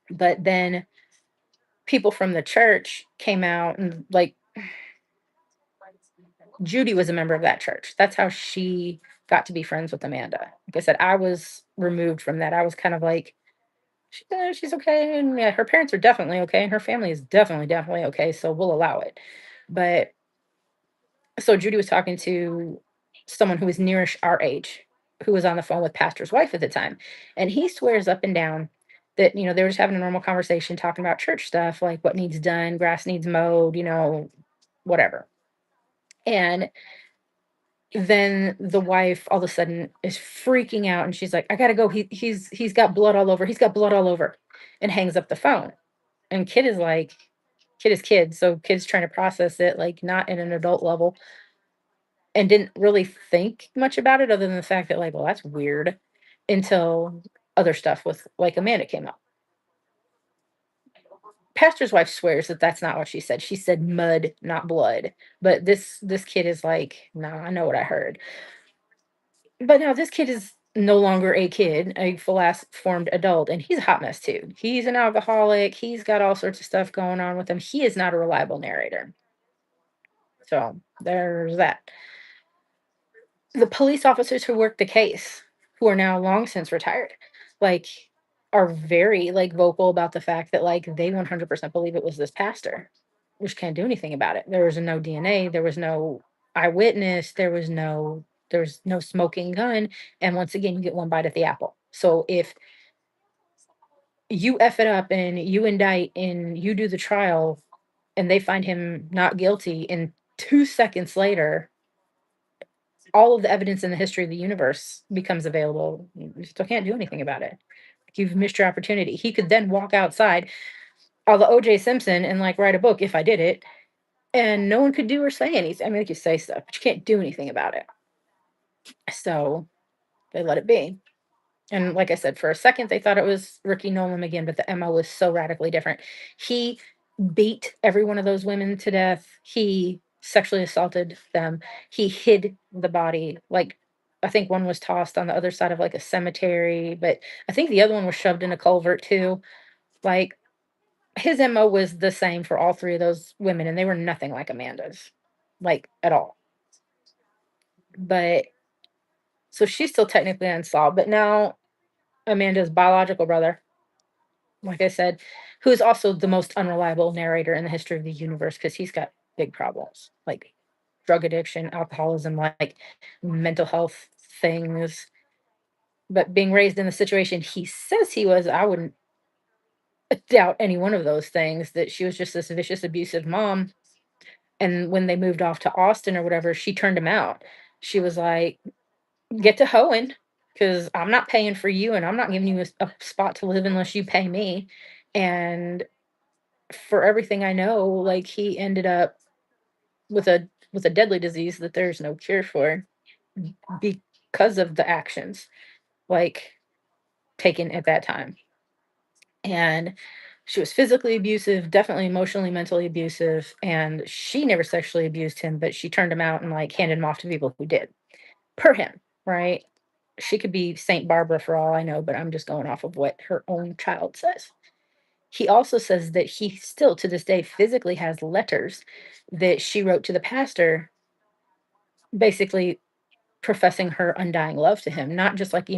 But then people from the church came out and like Judy was a member of that church. That's how she got to be friends with Amanda. Like I said, I was removed from that. I was kind of like, she's okay. And yeah, her parents are definitely okay. And her family is definitely, definitely okay. So we'll allow it. But So Judy was talking to someone who was nearish our age, who was on the phone with pastor's wife at the time, and he swears up and down that, they were just having a normal conversation talking about church stuff, like what needs done, grass needs mowed, whatever. And then the wife all of a sudden is freaking out, and she's like, "I gotta go. He's got blood all over. He's got blood all over," and hangs up the phone. And kid is kid, so kid's trying to process it like not in an adult level, and didn't really think much about it other than the fact that, like, well, that's weird, until other stuff with like Amanda came up. Pastor's wife swears that that's not what she said. She said mud, not blood. But this kid is like, "No, I know what I heard." But now this kid is no longer a kid, a full ass formed adult, and he's a hot mess too. He's an alcoholic. He's got all sorts of stuff going on with him. He is not a reliable narrator. So there's that. The police officers who worked the case, who are now long since retired, like, are very, like, vocal about the fact that, like, they 100% believe it was this pastor, which can't do anything about it. There was no DNA, there was no eyewitness, there was no smoking gun, and once again, you get one bite at the apple. So if you F it up and you indict and you do the trial and they find him not guilty, and 2 seconds later all of the evidence in the history of the universe becomes available. You still can't do anything about it. You've missed your opportunity. He could then walk outside a la OJ Simpson and like write a book if I did it, and no one could do or say anything. I mean, they could say stuff, but you can't do anything about it. So they let it be. And like I said, for a second, they thought it was Ricky Nolan again, but the MO was so radically different. He beat every one of those women to death. He sexually assaulted them. He hid the body. Like, I think one was tossed on the other side of like a cemetery, but I think the other one was shoved in a culvert too. Like, his MO was the same for all three of those women, and they were nothing like Amanda's, like at all. But so she's still technically unsolved, but now Amanda's biological brother, like I said, who is also the most unreliable narrator in the history of the universe because he's got big problems like drug addiction, alcoholism, like mental health things. But being raised in the situation he says he was, I wouldn't doubt any one of those things. That she was just this vicious, abusive mom. And when they moved off to Austin or whatever, she turned him out. She was like, "Get to hoeing because I'm not paying for you and I'm not giving you a spot to live unless you pay me." And for everything I know, like, he ended up with a deadly disease that there's no cure for because of the actions, like, taken at that time. And she was physically abusive, definitely emotionally, mentally abusive, and she never sexually abused him, but she turned him out and, like, handed him off to people who did, per him, right? She could be Saint Barbara for all I know, but I'm just going off of what her own child says. He also says that he still, to this day, physically has letters that she wrote to the pastor, basically professing her undying love to him, not just like,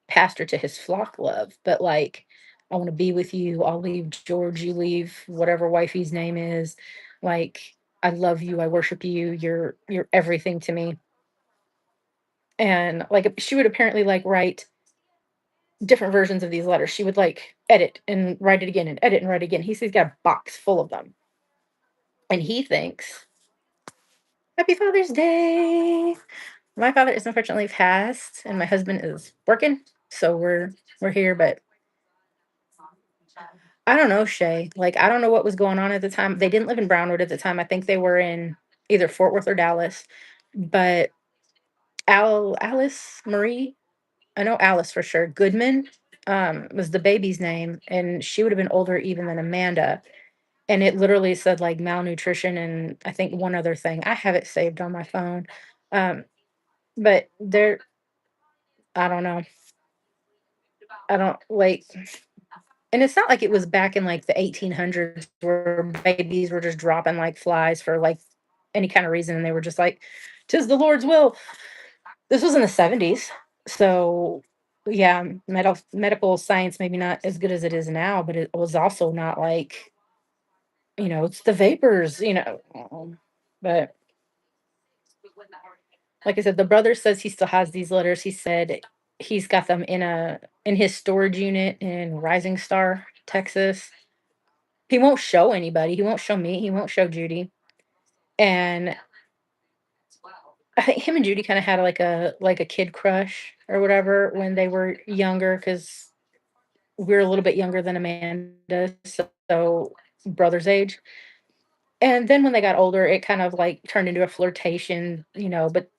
pastor to his flock love, but like, "I want to be with you. I'll leave George, you leave whatever wifey's name is. Like, I love you. I worship you. You're everything to me." And like she would apparently like write different versions of these letters. She would like edit and write it again and edit and write again. He says he's got a box full of them. And he thinks, "Happy Father's Day." My father is unfortunately passed and my husband is working. So we're here, but I don't know, Shay. Like, I don't know what was going on at the time. They didn't live in Brownwood at the time. I think they were in either Fort Worth or Dallas. But Alice Marie, I know Alice for sure. Goodman was the baby's name, and she would have been older even than Amanda. And it literally said like malnutrition and I think one other thing. I have it saved on my phone. Um, but there, I don't know. I don't like, and it's not like it was back in like the 1800s where babies were just dropping like flies for like any kind of reason. And they were just like, "'Tis the Lord's will." This was in the 70s. So, yeah, medical science maybe not as good as it is now, but it was also not like, it's the vapors. But Like I said, the brother says he still has these letters. He said he's got them in his storage unit in Rising Star, Texas. He won't show anybody. He won't show me. He won't show Judy. And I think him and Judy kind of had like a kid crush or whatever when they were younger because we're a little bit younger than Amanda, so brother's age. And then when they got older, it kind of like turned into a flirtation, but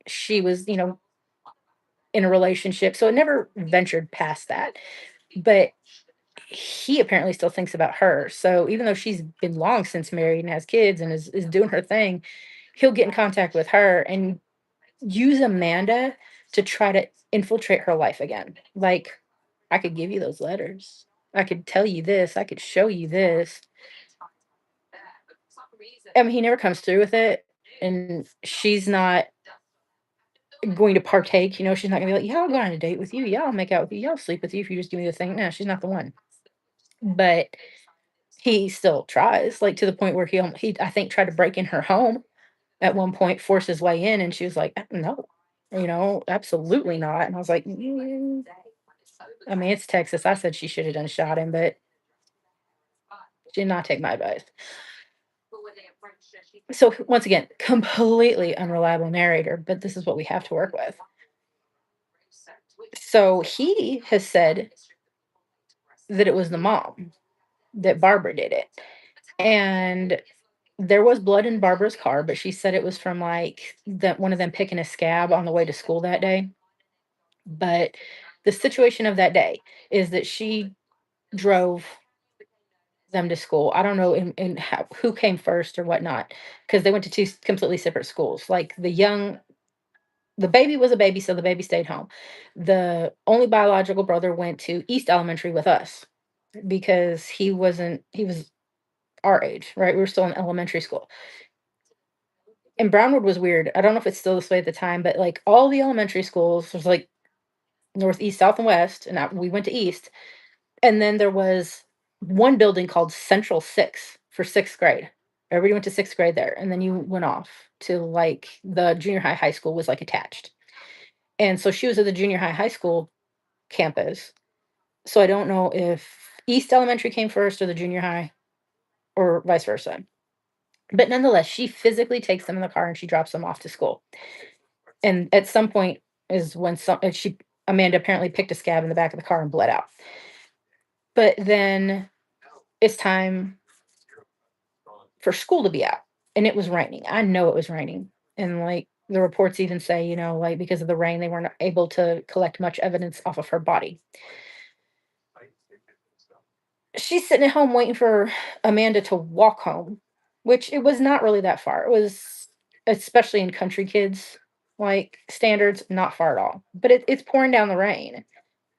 she was, in a relationship. So it never ventured past that. But he apparently still thinks about her. So even though she's been long since married and has kids and is doing her thing, he'll get in contact with her and use Amanda to try to infiltrate her life again. Like, I could give you those letters. I could tell you this. I could show you this. I mean, he never comes through with it. And she's not going to partake. She's not going to be like, yeah, I'll go on a date with you. Yeah, I'll make out with you. Yeah, I'll sleep with you if you just give me the thing. No, she's not the one. But he still tries, like, to the point where he I think, tried to break in her home at one point, force his way in, and she was like, No, absolutely not." And I was like, I mean, it's Texas. I said she should have done shot him, but she did not take my advice. So, once again, completely unreliable narrator, but this is what we have to work with. So, he has said that it was the mom, that Barbara did it, and there was blood in Barbara's car, but she said it was from, like, one of them picking a scab on the way to school that day. But the situation of that day is that she drove them to school. I don't know in how, who came first or whatnot, because they went to two completely separate schools. Like, the baby was a baby, so the baby stayed home. The only biological brother went to East Elementary with us because he was our age, right? We were still in elementary school. And Brownwood was weird. I don't know if it's still this way at the time, but like all the elementary schools was like northeast, south, and west, and we went to east. And then there was one building called Central Six for sixth grade. Everybody went to sixth grade there, and then you went off to like the junior high school was like attached. And so she was at the junior high school campus. So I don't know if East Elementary came first or the junior high or vice versa. But nonetheless, she physically takes them in the car and she drops them off to school. And at some point is when Amanda apparently picked a scab in the back of the car and bled out. But then it's time for school to be out, and it was raining. I know it was raining, and like the reports even say, like because of the rain, they weren't able to collect much evidence off of her body. She's sitting at home waiting for Amanda to walk home, which it was not really that far. It was, especially in country kids like standards, not far at all. But it's pouring down the rain.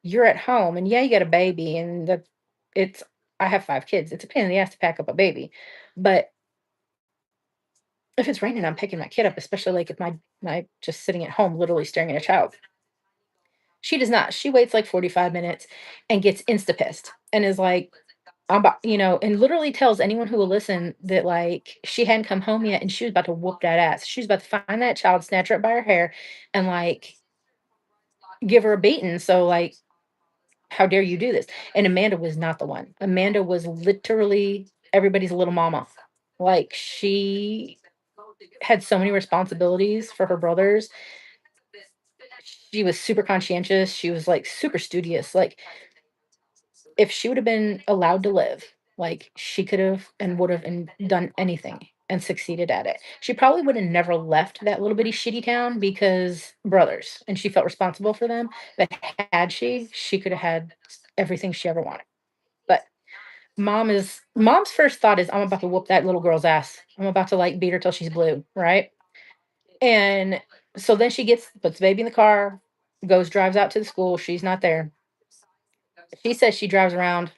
You're at home, and yeah, you got a baby, and it's. I have 5 kids. It's a pain in the ass to pack up a baby, but if it's raining, I'm picking my kid up, especially like if my just sitting at home, literally staring at a child. She does not. She waits like 45 minutes and gets insta pissed and is like, I'm about, and literally tells anyone who will listen that like she hadn't come home yet and she was about to whoop that ass. She was about to find that child, snatch her up by her hair, and like give her a beating. So like, how dare you do this? And Amanda was not the one. Amanda was literally everybody's little mama. Like, she had so many responsibilities for her brothers. She was super conscientious. She was like super studious. Like, if she would have been allowed to live, like she could have and would have and done anything and succeeded at it. She probably would have never left that little bitty shitty town because brothers, and she felt responsible for them. But had she could have had everything she ever wanted. But mom's first thought is, I'm about to whoop that little girl's ass. I'm about to like beat her till she's blue, right? And so then she puts the baby in the car, drives out to the school. She's not there. She says she drives around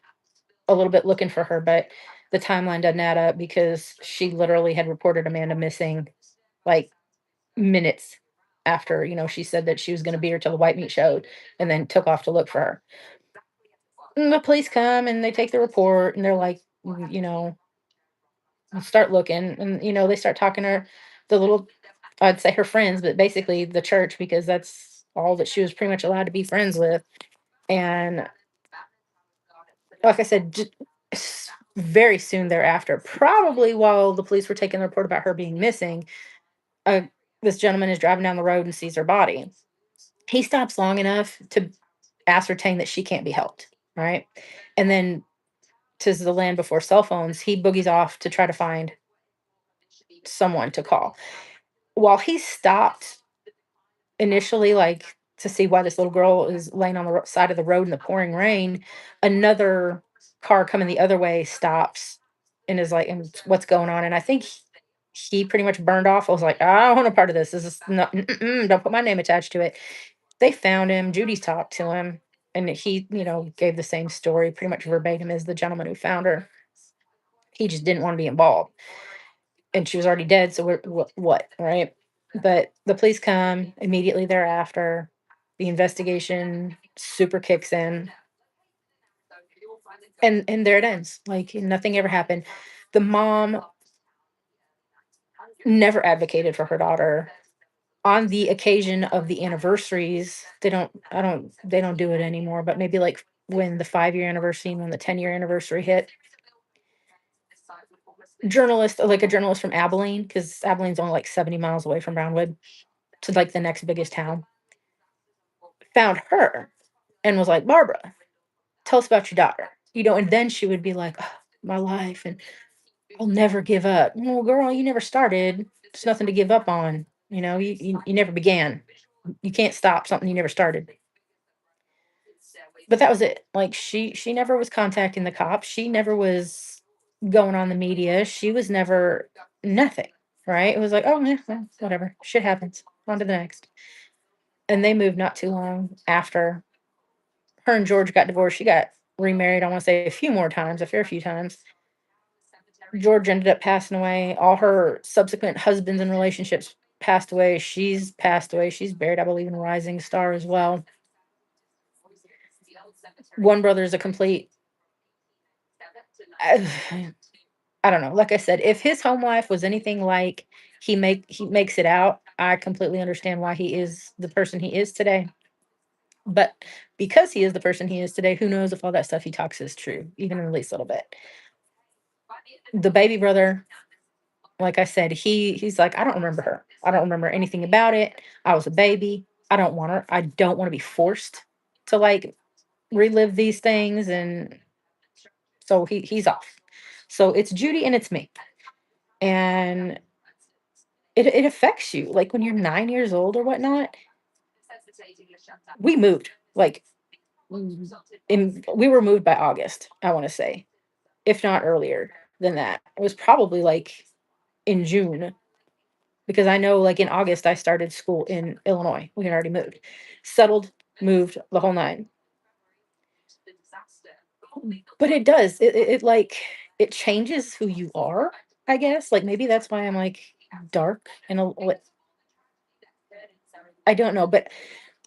a little bit looking for her, but the timeline doesn't add up because she literally had reported Amanda missing like minutes after, she said that she was going to beat her till the white meat showed and then took off to look for her. And the police come and they take the report and they're like, start looking, and they start talking to her. The little I'd say her friends, but basically the church because that's all that she was pretty much allowed to be friends with. And like I said, very soon thereafter, probably while the police were taking the report about her being missing, uh, this gentleman is driving down the road and sees her body. He stops long enough to ascertain that she can't be helped, right? And then, 'tis the land before cell phones, he boogies off to try to find someone to call. While he stopped initially, like, to see why this little girl is laying on the side of the road in the pouring rain, another car coming the other way stops and is like, "And what's going on?" And I think he pretty much burned off. I was like, "I don't want a part of this. This is not, don't put my name attached to it." They found him. Judy's talked to him, and he, gave the same story pretty much verbatim as the gentleman who found her. He just didn't want to be involved, and she was already dead. So what, right? But the police come immediately thereafter. The investigation super kicks in, and there it ends. Like nothing ever happened. The mom never advocated for her daughter. On the occasion of the anniversaries, they don't do it anymore, but maybe like when the 5-year anniversary and when the 10-year anniversary hit, like a journalist from Abilene, because Abilene's only like 70 miles away from Brownwood to like the next biggest town, found her and was like, "Barbara, tell us about your daughter." And then she would be like, "Oh, my life, and I'll never give up." Well, girl, you never started. There's nothing to give up on. You never began. You can't stop something you never started. But that was it. Like she never was contacting the cops. She never was going on the media. She was never nothing. Right? It was like, oh yeah, well, whatever. Shit happens. On to the next. And they moved not too long after her and George got divorced. She got remarried, I want to say a few more times, a fair few times. George ended up passing away. All her subsequent husbands and relationships passed away. She's passed away. She's buried, I believe, in a Rising Star as well. One brother is a complete I I don't know. Like I said, if his home life was anything like he makes it out, I completely understand why he is the person he is today. But because he is the person he is today, who knows if all that stuff he talks is true, even in the least little bit. The baby brother, like I said, he's like, I don't remember her. I don't remember anything about it. I was a baby. I don't want her. I don't want to be forced to like relive these things. And so he's off. So it's Judy and it's me. And it affects you. Like when you're 9 years old or whatnot, we moved. Like we were moved by August, I want to say, if not earlier than that. It was probably like in June because I know like in August I started school in Illinois. We had already moved, settled, moved the whole nine. But it does. It like it changes who you are, I guess. Like maybe that's why I'm like dark and I don't know, but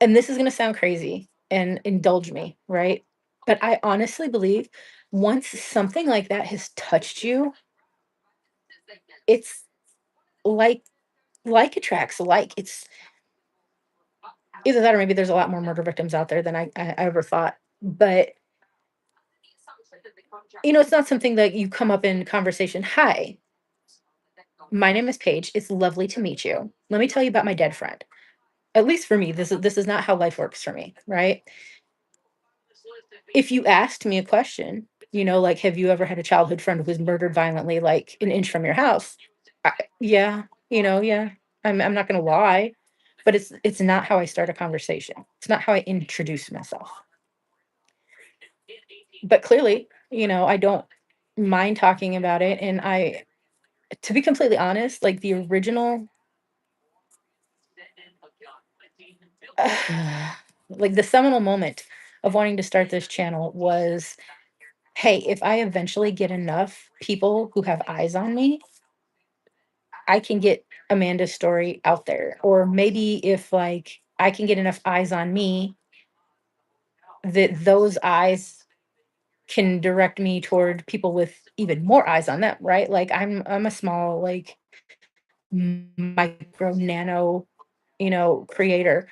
and this is gonna sound crazy and indulge me, right? But I honestly believe once something like that has touched you, it's like attracts like. It's either that or maybe there's a lot more murder victims out there than I ever thought. But it's not something that you come up in conversation. Hi, my name is Paige. It's lovely to meet you. Let me tell you about my dead friend. At least for me, this is not how life works for me, right? If you asked me a question, like, "Have you ever had a childhood friend who was murdered violently, like, an inch from your house?" I Yeah, yeah. I'm not gonna lie, but it's not how I start a conversation. It's not how I introduce myself. But clearly, I don't mind talking about it, and to be completely honest, like, the original like, the seminal moment of wanting to start this channel was, "Hey, if I eventually get enough people who have eyes on me, I can get Amanda's story out there." Or maybe if, like, I can get enough eyes on me, that those eyes can direct me toward people with even more eyes on them, right? Like, I'm a small, like, micro nano, creator.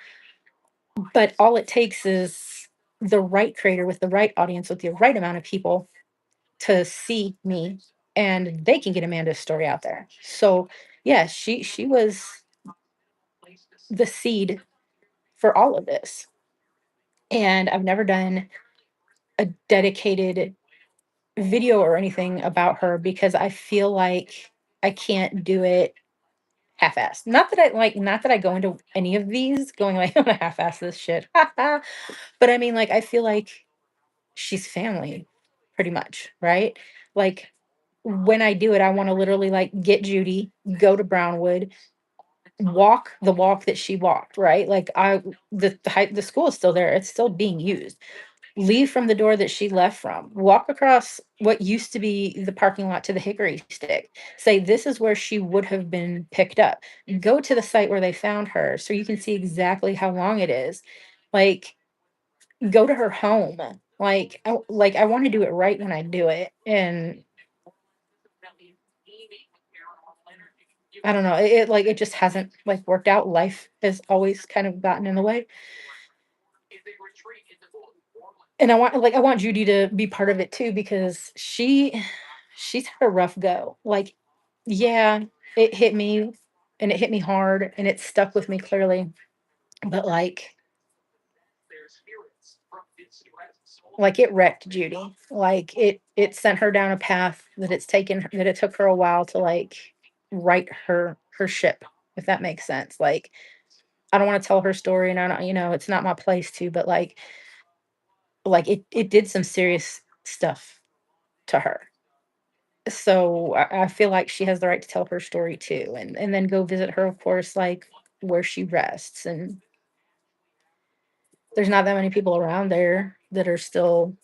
But all it takes is the right creator with the right audience, with the right amount of people to see me, and they can get Amanda's story out there. So yeah, she was the seed for all of this. And I've never done a dedicated video or anything about her because I feel like I can't do it half-assed. Not that I go into any of these going like, "I'm gonna half-ass this shit." But I mean, like, I feel like she's family pretty much, right? Like, when I do it, I wanna literally, like, get Judy, go to Brownwood, walk the walk that she walked, right? Like, the school is still there, it's still being used. Leave from the door that she left from. Walk across what used to be the parking lot to the hickory stick. Say, "This is where she would have been picked up." Go to the site where they found her so you can see exactly how long it is. Like, go to her home. I wanna do it right when I do it, and I don't know, it just hasn't, like, worked out. Life has always kind of gotten in the way, and I want Judy to be part of it too because she's had a rough go. Like, yeah, it hit me, and it hit me hard, and it stuck with me clearly, but, it wrecked Judy. Like, it sent her down a path that it took her a while to, like, right her ship, if that makes sense. Like, I don't wanna tell her story, and I don't it's not my place to, but, it did some serious stuff to her. So I feel like she has the right to tell her story too, and then go visit her, of course, like, where she rests, and there's not that many people around there that are still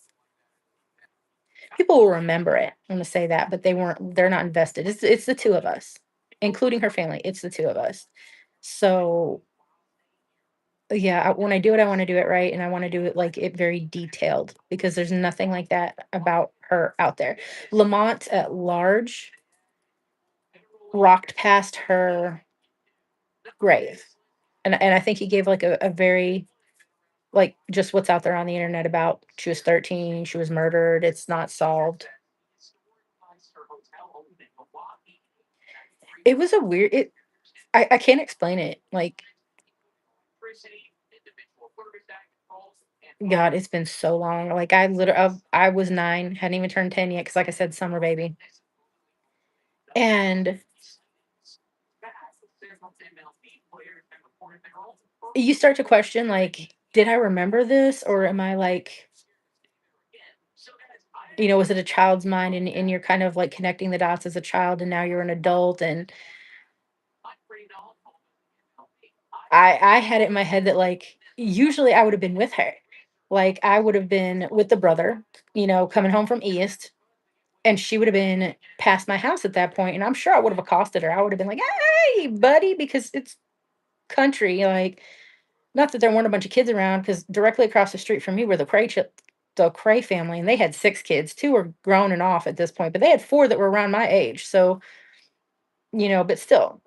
people will remember it, I'm gonna say that, but they're not invested. It's the 2 of us, including her family, it's the 2 of us. So, yeah, when I do it, I wanna do it right, and I wanna do it, it very detailed because there's nothing like that about her out there. Lamont at large rocked past her grave, and I think he gave, like, a very just what's out there on the internet about she was 13, she was murdered, it's not solved. It was a weird it I can't explain it, God, it's been so long, I was 9, hadn't even turned 10 yet because, like I said, summer baby, and you start to question, like, "Did I remember this, or am I, was it a child's mind?" And you're kind of, like, connecting the dots as a child, and now you're an adult, and I had it in my head that, usually I would have been with her. Like, I would have been with the brother, coming home from East, and she would have been past my house at that point, and I'm sure I would have accosted her. I would have been like, "Hey, buddy," because it's country, not that there weren't a bunch of kids around, because directly across the street from me were the Cray family, and they had 6 kids. 2 were grown and off at this point, but they had 4 that were around my age. So, but still,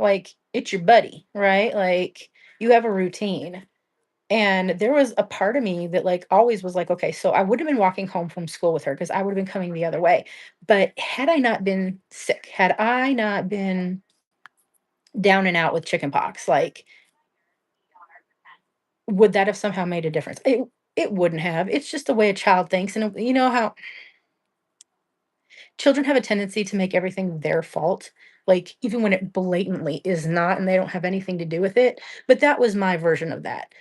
it's your buddy, right? Like, you have a routine. And there was a part of me that, always was like, "Okay, so I would have been walking home from school with her because I would have been coming the other way." But had I not been sick, had I not been down and out with chickenpox, would that have somehow made a difference? It wouldn't have. It's just the way a child thinks, and you know how children have a tendency to make everything their fault, even when it blatantly is not, and they don't have anything to do with it. But that was my version of that.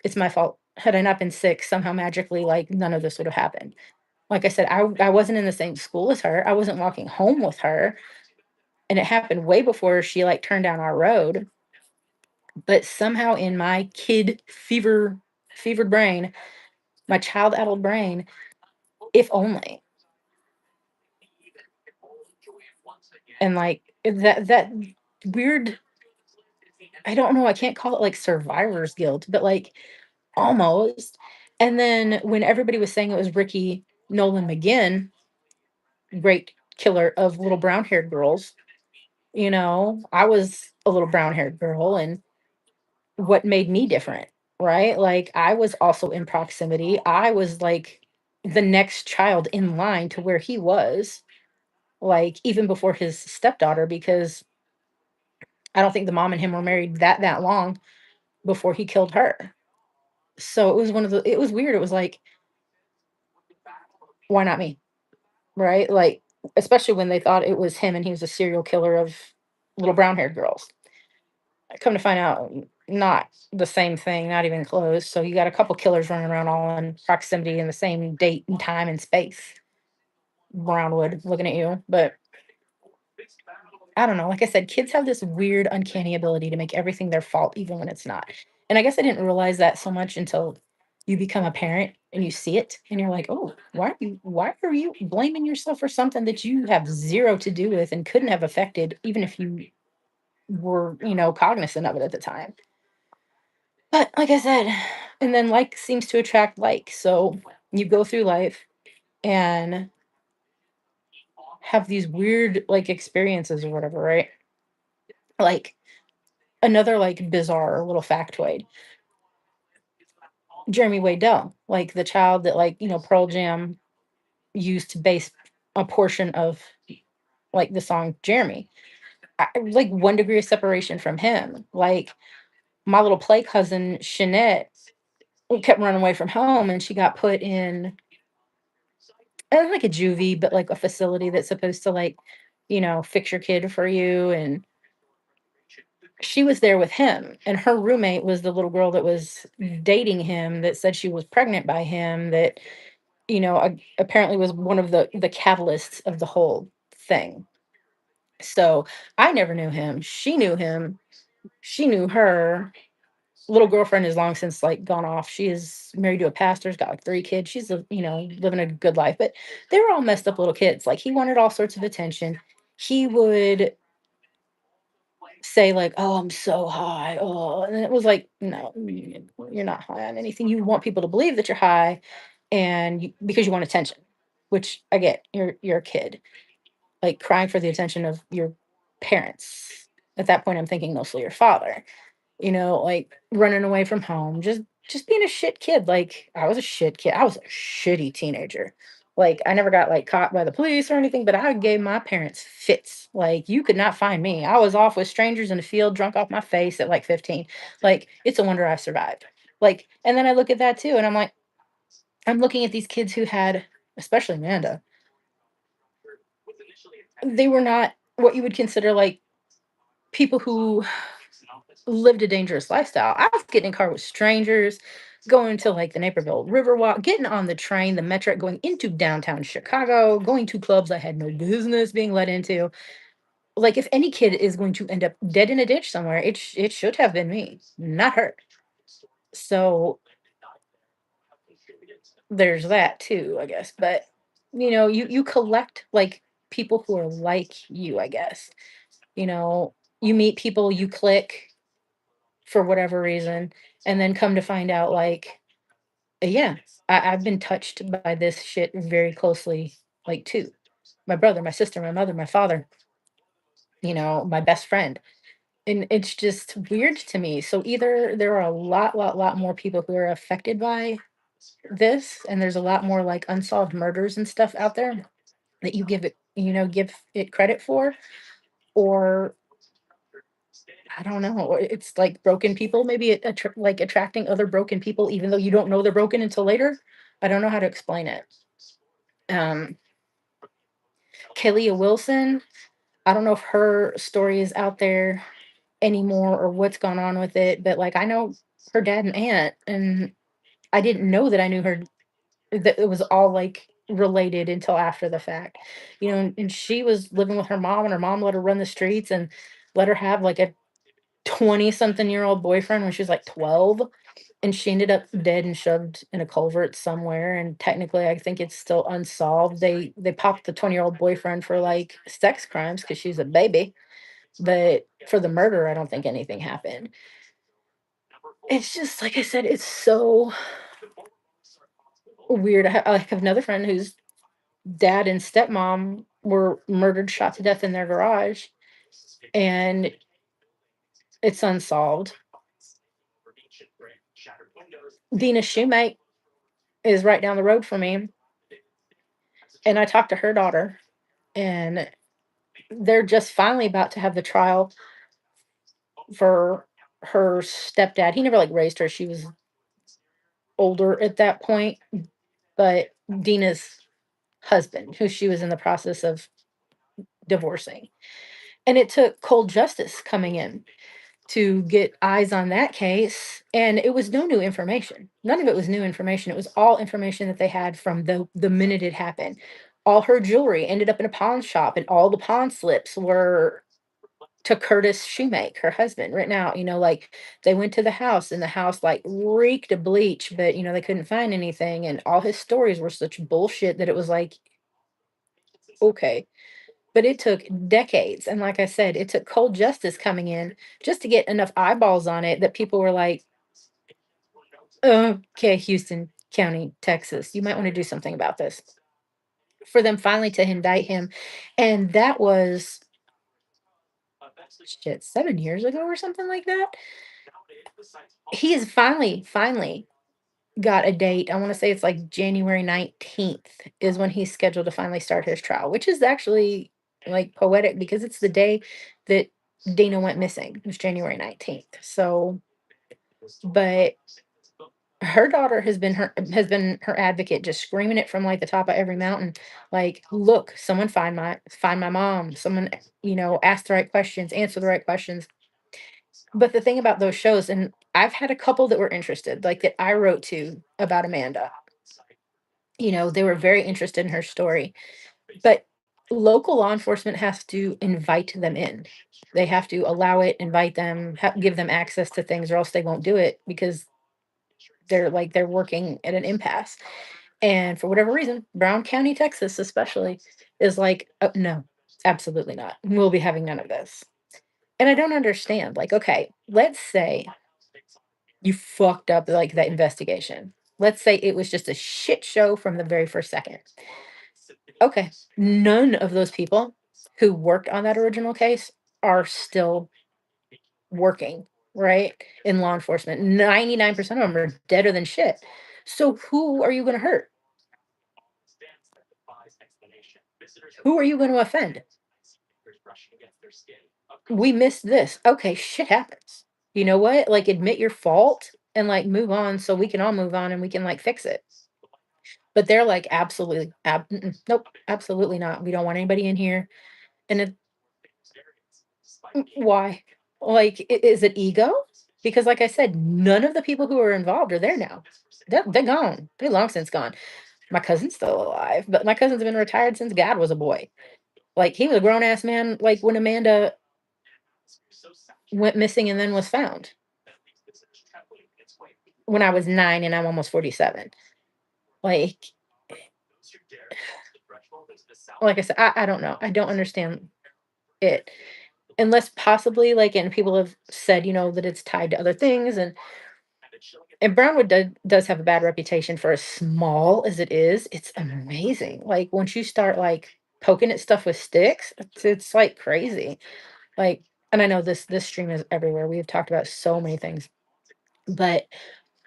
It's my fault. Had I not been sick, somehow magically, none of this would have happened. Like I said, I wasn't in the same school as her. I wasn't walking home with her, and it happened way before she turned down our road. But somehow in my fevered brain, my child-addled brain, if only. And that weird, I don't know, I can't call it survivor's guilt, but almost. And then when everybody was saying it was Ricky Nolan McGinn, great killer of little brown haired girls, I was a little brown-haired girl, and what made me different, right? Like, I was also in proximity. I was like the next child in line to where he was, like even before his stepdaughter, because I don't think the mom and him were married that long before he killed her. So it was weird. It was like, why not me? Right? Like, especially when they thought it was him and he was a serial killer of little brown-haired girls. I come to find out, not the same thing, not even close. So you got a couple killers running around all in proximity in the same date and time and space. Brownwood looking at you. But I don't know. Like I said, kids have this weird, uncanny ability to make everything their fault, even when it's not. And I guess I didn't realize that so much until you become a parent and you see it and you're like, oh, why are you blaming yourself for something that you have zero to do with and couldn't have affected even if you were, cognizant of it at the time. But like I said, and then like seems to attract like. So you go through life and have these weird like experiences or whatever, right? Like another like bizarre little factoid. Jeremy Wade Dell, like the child that like, Pearl Jam used to base a portion of like the song Jeremy. Like 1 degree of separation from him. Like my little play cousin Shanette kept running away from home and she got put in like a juvie, but like a facility that's supposed to like, fix your kid for you. And she was there with him. And her roommate was the little girl that was dating him that said she was pregnant by him, that, apparently was one of the catalysts of the whole thing. So I never knew him. She knew him. She knew her. Little girlfriend is long since like gone off. She is married to a pastor's got like 3 kids. She's living a good life, but they were all messed up little kids. Like he wanted all sorts of attention. He would say like, "Oh, I'm so high." Oh, and it was like, "No, you're not high on anything. You want people to believe that you're high and because you want attention." Which I get. You're a kid. Like crying for the attention of your parents. At that point I'm thinking mostly your father, like running away from home, just being a shit kid. Like I was a shit kid. I was a shitty teenager. Like I never got like caught by the police or anything, but I gave my parents fits. Like you could not find me. I was off with strangers in the field, drunk off my face at like 15. Like it's a wonder I survived. Like, and then I look at that too, and I'm like, I'm looking at these kids who had, especially Amanda, they were not what you would consider like people who lived a dangerous lifestyle. I was getting in a car with strangers, going to like the Naperville Riverwalk, getting on the train, the metro, going into downtown Chicago, going to clubs I had no business being let into. Like if any kid is going to end up dead in a ditch somewhere, it should have been me, not her. So there's that too, I guess. But you collect like people who are like you, I guess. You know, you meet people, you click for whatever reason, and then come to find out like, yeah, I've been touched by this shit very closely, like too. My brother, my sister, my mother, my father, my best friend. And it's just weird to me. So either there are a lot more people who are affected by this, and there's a lot more like unsolved murders and stuff out there that give it credit for, or I don't know, or it's like broken people, maybe like attracting other broken people, even though you don't know they're broken until later. I don't know how to explain it. Um, Kalia Wilson, I don't know if her story is out there anymore or what's gone on with it, but like I know her dad and aunt, and I didn't know that I knew her, that it was all like related until after the fact. And she was living with her mom, and her mom let her run the streets and let her have like a 20 something year old boyfriend when she was like 12, and she ended up dead and shoved in a culvert somewhere, and technically I think it's still unsolved. They popped the 20-year-old boyfriend for like sex crimes because she's a baby, but for the murder I don't think anything happened. It's just like I said, it's so weird. I have another friend whose dad and stepmom were murdered, shot to death in their garage, and it's unsolved. Dina Shoemate is right down the road from me, and I talked to her daughter, and they're just finally about to have the trial for her stepdad. He never like raised her. She was older at that point, but Dina's husband, who she was in the process of divorcing. And it took cold justice coming in to get eyes on that case. And it was no new information. None of it was new information. It was all information that they had from the minute it happened. All her jewelry ended up in a pawn shop, and all the pawn slips were to Curtis Shoemake, her husband, written out. Like they went to the house, and the house like reeked of bleach, but they couldn't find anything. And all his stories were such bullshit that it was like, okay. But it took decades. And like I said, it took cold justice coming in just to get enough eyeballs on it that people were like, okay, Houston County, Texas, you might want to do something about this. For them finally to indict him. And that was shit, 7 years ago or something like that. He has finally got a date. I want to say it's like January 19th is when he's scheduled to finally start his trial, which is actually like poetic because it's the day that Dana went missing. It was January 19th. So, but her daughter has been her advocate, just screaming it from like the top of every mountain, like, look, someone find my mom, someone, ask the right questions, answer the right questions. But the thing about those shows, and I've had a couple that were interested, like that I wrote to about Amanda. They were very interested in her story, but local law enforcement has to invite them in. They have to allow it, invite them, give them access to things, or else they won't do it because they're working at an impasse. And for whatever reason, Brown County, Texas, especially, is like, oh, no, absolutely not. We'll be having none of this. And I don't understand. Like, okay, let's say you fucked up like that investigation. Let's say it was just a shit show from the very first second. Okay. None of those people who worked on that original case are still working, right? In law enforcement. 99% of them are deader than shit. So who are you going to hurt? Who are you going to offend? We missed this. Okay, shit happens. You know what? Like admit your fault and like move on so we can all move on and we can like fix it. But they're like absolutely nope, absolutely not. We don't want anybody in here. And why? Like, is it ego? Because, like I said, none of the people who are involved are there now. They're gone. They're long since gone. My cousin's still alive, but my cousin's been retired since God was a boy. Like, he was a grown ass man, like when Amanda went missing and then was found when I was 9 and I'm almost 47. Like, like I said, I don't know. I don't understand it. Unless possibly, like, and people have said, that it's tied to other things, and Brownwood does have a bad reputation for as small as it is. It's amazing. Like once you start like poking at stuff with sticks, it's like crazy. Like, and I know this stream is everywhere. We have talked about so many things, but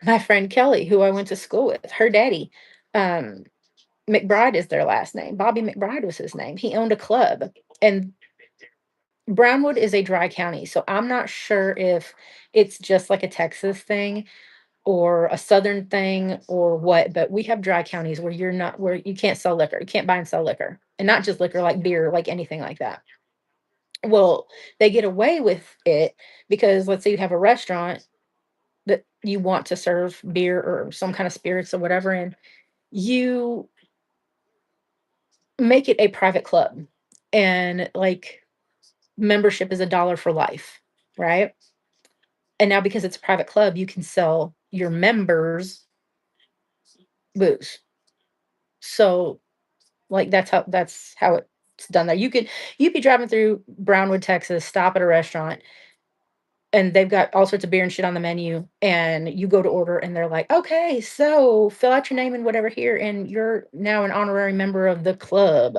my friend Kelly, who I went to school with, her daddy, um, McBride is their last name. Bobby McBride was his name. He owned a club, and Brownwood is a dry county, so I'm not sure if it's just like a Texas thing or a southern thing or what, but we have dry counties where you can't sell liquor. You can't buy and sell liquor. And not just liquor like beer, like anything like that. Well, they get away with it because let's say you have a restaurant that you want to serve beer or some kind of spirits or whatever, and you make it a private club. And like membership is $1 for life, right? And now because it's a private club, you can sell your members booze. So like that's how it's done there. You'd be driving through Brownwood, Texas, stop at a restaurant, and they've got all sorts of beer and shit on the menu, and you go to order, and they're like, "Okay, so fill out your name and whatever here, and you're now an honorary member of the club,"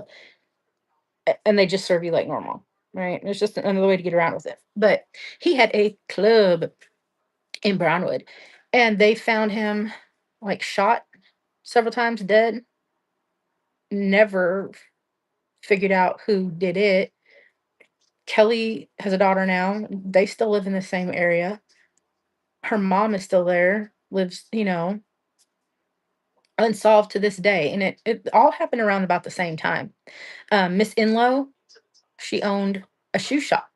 and they just serve you like normal. right? It's just another way to get around with it. But he had a club in Brownwood, and they found him like shot several times, dead. Never figured out who did it. Kelly has a daughter now. They still live in the same area. Her mom is still there, lives, unsolved to this day. And it all happened around about the same time. Miss Inlow, she owned a shoe shop.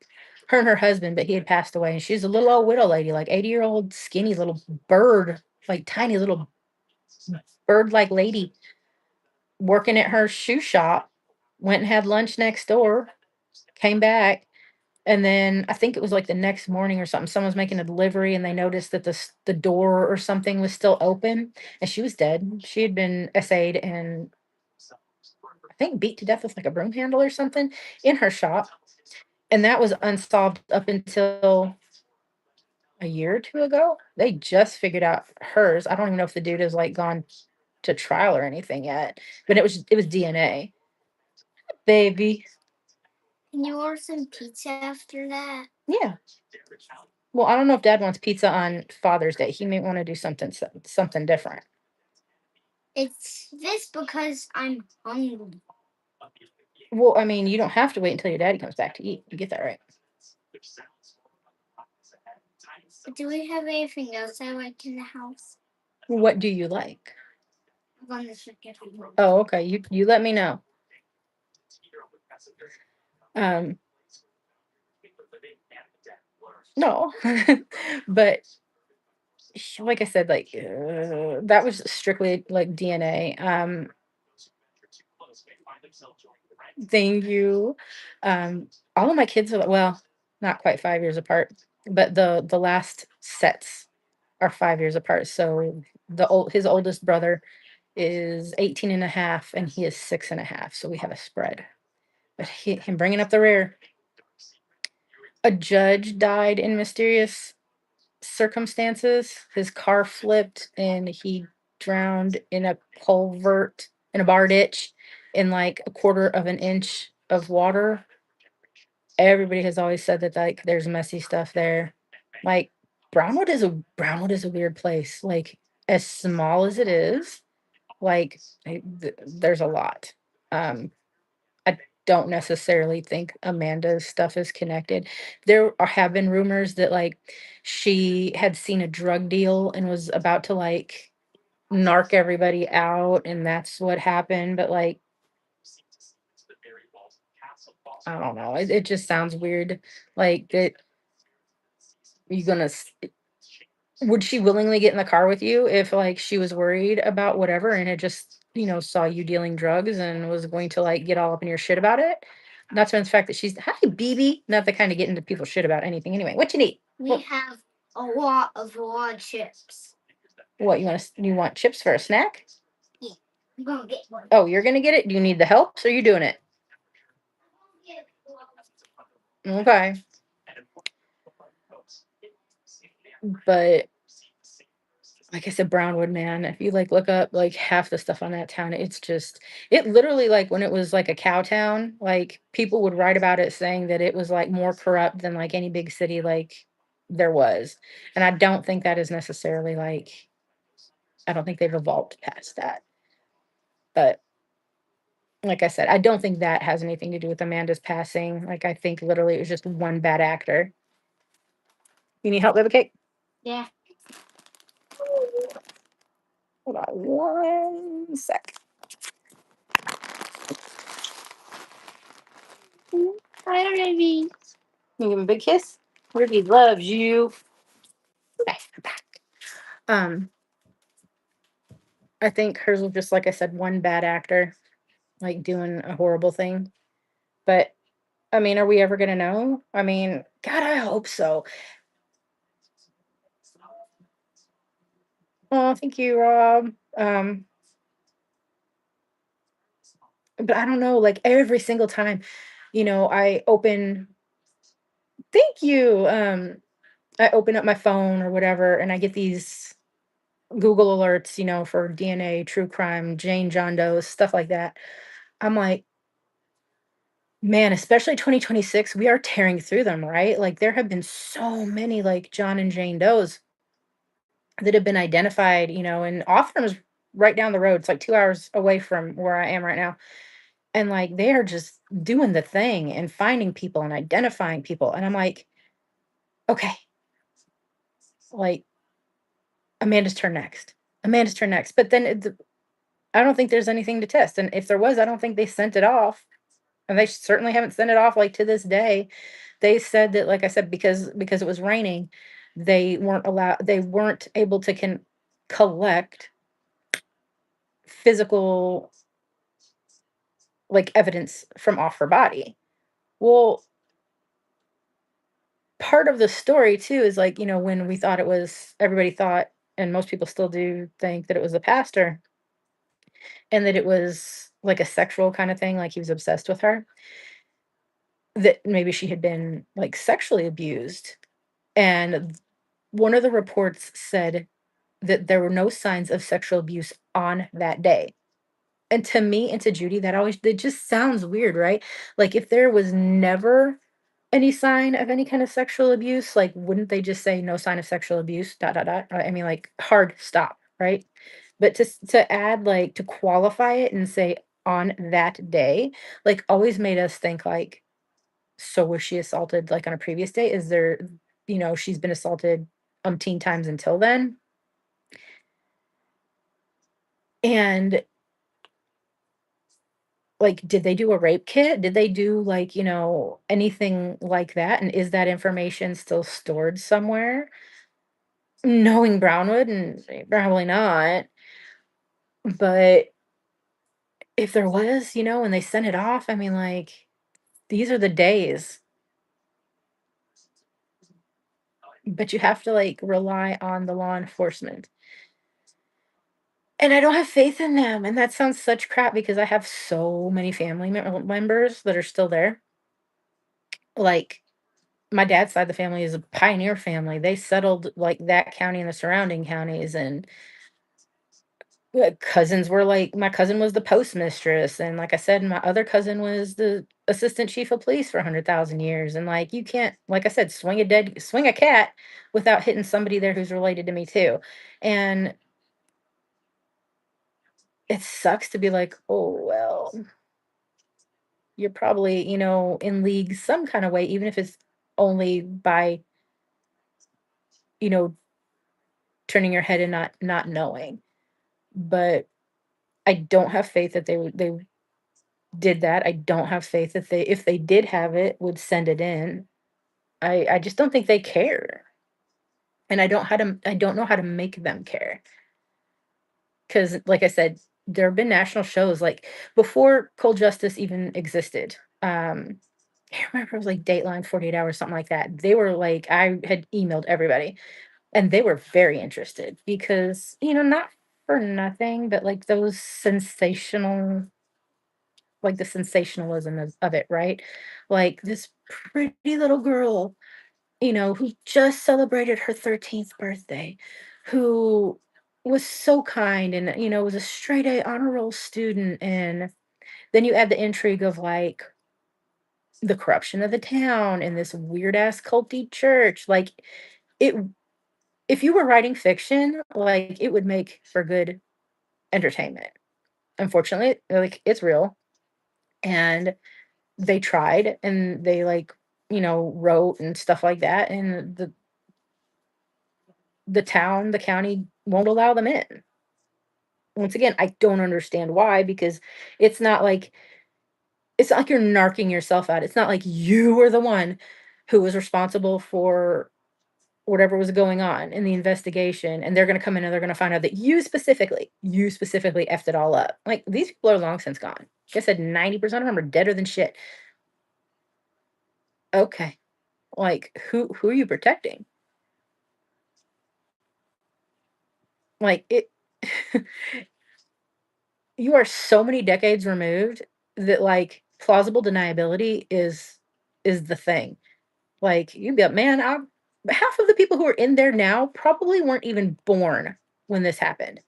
Her and her husband, but he had passed away. And she's a little old widow lady, like 80-year-old, skinny little bird, like tiny little bird like lady working at her shoe shop. Went and had lunch next door, came back. And then I think it was like the next morning or something, someone was making a delivery and they noticed that the door or something was still open and she was dead. She had been essayed and I think beat to death with like a broom handle or something in her shop. And that was unsolved up until a year or two ago. They just figured out hers. I don't even know if the dude has like gone to trial or anything yet, but it was DNA. Baby. Can you order some pizza after that? Yeah. Well, I don't know if dad wants pizza on Father's Day. He may want to do something different. It's this because I'm hungry. Well, I mean, you don't have to wait until your daddy comes back to eat. You get that right. But do we have anything else I like in the house? What do you like? I'm gonna check it out. Oh, okay. You let me know. Um, no, but like I said, like that was strictly like DNA. Thank you. All of my kids are well, not quite 5 years apart, but the last sets are 5 years apart. So his oldest brother is 18 and a half and he is 6 and a half. So we have a spread. But him bringing up the rear. A judge died in mysterious circumstances. His car flipped and he drowned in a culvert in a bar ditch in like a quarter of an inch of water. Everybody has always said that like there's messy stuff there. Like Brownwood is a weird place. Like as small as it is, like there's a lot. Um I don't necessarily think Amanda's stuff is connected. Have been rumors that like she had seen a drug deal and was about to like narc everybody out and that's what happened, but like I don't know. It just sounds weird. Like that you gonna would she willingly get in the car with you if like she was worried about whatever and it just, saw you dealing drugs and was going to like get all up in your shit about it? Not to mention the fact that she's hi BB, not the kind of get into people's shit about anything anyway. What you need? We have a lot of raw chips. What you want chips for a snack? Yeah, I'm gonna get one. Oh, you're gonna get it? Do you need the help? So you're doing it. Okay. But like I said, Brownwood, man, if you like look up like half the stuff on that town, it literally like when it was like a cow town, like people would write about it saying that it was like more corrupt than like any big city like there was. And I don't think that is necessarily like I don't think they've evolved past that. But like I said, I don't think that has anything to do with Amanda's passing. Like I think literally it was just one bad actor. You need help, baby cake? Yeah. Hold on one sec. Hi, baby. You give him a big kiss. Ruby loves you. Okay, I'm back. Um, I think hers was just like I said, one bad actor, like doing a horrible thing. But I mean, are we ever gonna know? I mean, God, I hope so. Oh, thank you, Rob. But I don't know, like every single time, I open thank you. I open up my phone or whatever, and I get these Google alerts, for DNA, true crime, Jane John Doe, stuff like that. I'm like, Man, especially 2026, we are tearing through them, right? Like, there have been so many, like, John and Jane Does that have been identified, and Othram's right down the road. It's like 2 hours away from where I am right now, and, like, they are just doing the thing and finding people and identifying people, and I'm like, "Okay, like, Amanda's turn next. Amanda's turn next." But then I don't think there's anything to test, and if there was, I don't think they sent it off, and they certainly haven't sent it off, like, to this day. They said that, like I said, because it was raining, they weren't able to collect physical, like, evidence from off her body. Well, part of the story too is, like, when we thought it was everybody thought, and most people still do think, that it was the pastor and that it was like a sexual kind of thing, like he was obsessed with her, that maybe she had been, like, sexually abused. And one of the reports said that there were no signs of sexual abuse on that day. And to me and to Judy, it just sounds weird, right? Like, if there was never any sign of any kind of sexual abuse, like, wouldn't they just say no sign of sexual abuse, dot, dot, dot? I mean, like, hard stop, right? But to add, like, to qualify it and say on that day, like, always made us think, like, so was she assaulted, like, on a previous day? Is there, she's been assaulted umpteen times until then? And, like, did they do a rape kit? Did they do, like, anything like that? And is that information still stored somewhere? Knowing Brownwood, and probably not, but if there was, and they sent it off, I mean, like, these are the days, but you have to, like, rely on the law enforcement. And I don't have faith in them, and that sounds such crap because I have so many family members that are still there. Like, my dad's side of the family is a pioneer family. They settled, like, that county and the surrounding counties, and cousins were like, my cousin was the postmistress, and like I said, my other cousin was the assistant chief of police for 100,000 years. And, like, you can't, like I said, swing a cat without hitting somebody there who's related to me too. And it sucks to be like, oh well, you're probably, in league some kind of way, even if it's only by, you know, turning your head and not knowing. But I don't have faith that they did that. I don't have faith that they, if they did have it, would send it in. I just don't think they care. And I don't know how to make them care. Cause, like I said, there have been national shows, like, before Cold Justice even existed. I can't remember if it was like Dateline, 48 Hours, something like that. They were like, I had emailed everybody, and they were very interested because, not for nothing, but, like, those sensational, like, the sensationalism of it, right? Like, this pretty little girl, who just celebrated her 13th birthday, who was so kind and, was a straight A honor roll student. And then you add the intrigue of, like, the corruption of the town and this weird ass culty church. Like, it, if you were writing fiction, like, it would make for good entertainment. Unfortunately, like, it's real. And they tried, and they, like, wrote and stuff like that, and the county won't allow them in. Once again, I don't understand why, because it's not like you're narking yourself out. It's not like you were the one who was responsible for whatever was going on in the investigation, and they're gonna come in and they're gonna find out that you specifically effed it all up. Like, these people are long since gone. Like I said, 90% of them are deader than shit. Okay. Like, who are you protecting? Like, it you are so many decades removed that, like, plausible deniability is the thing. Like, you'd be like, "Man, half of the people who are in there now probably weren't even born when this happened,"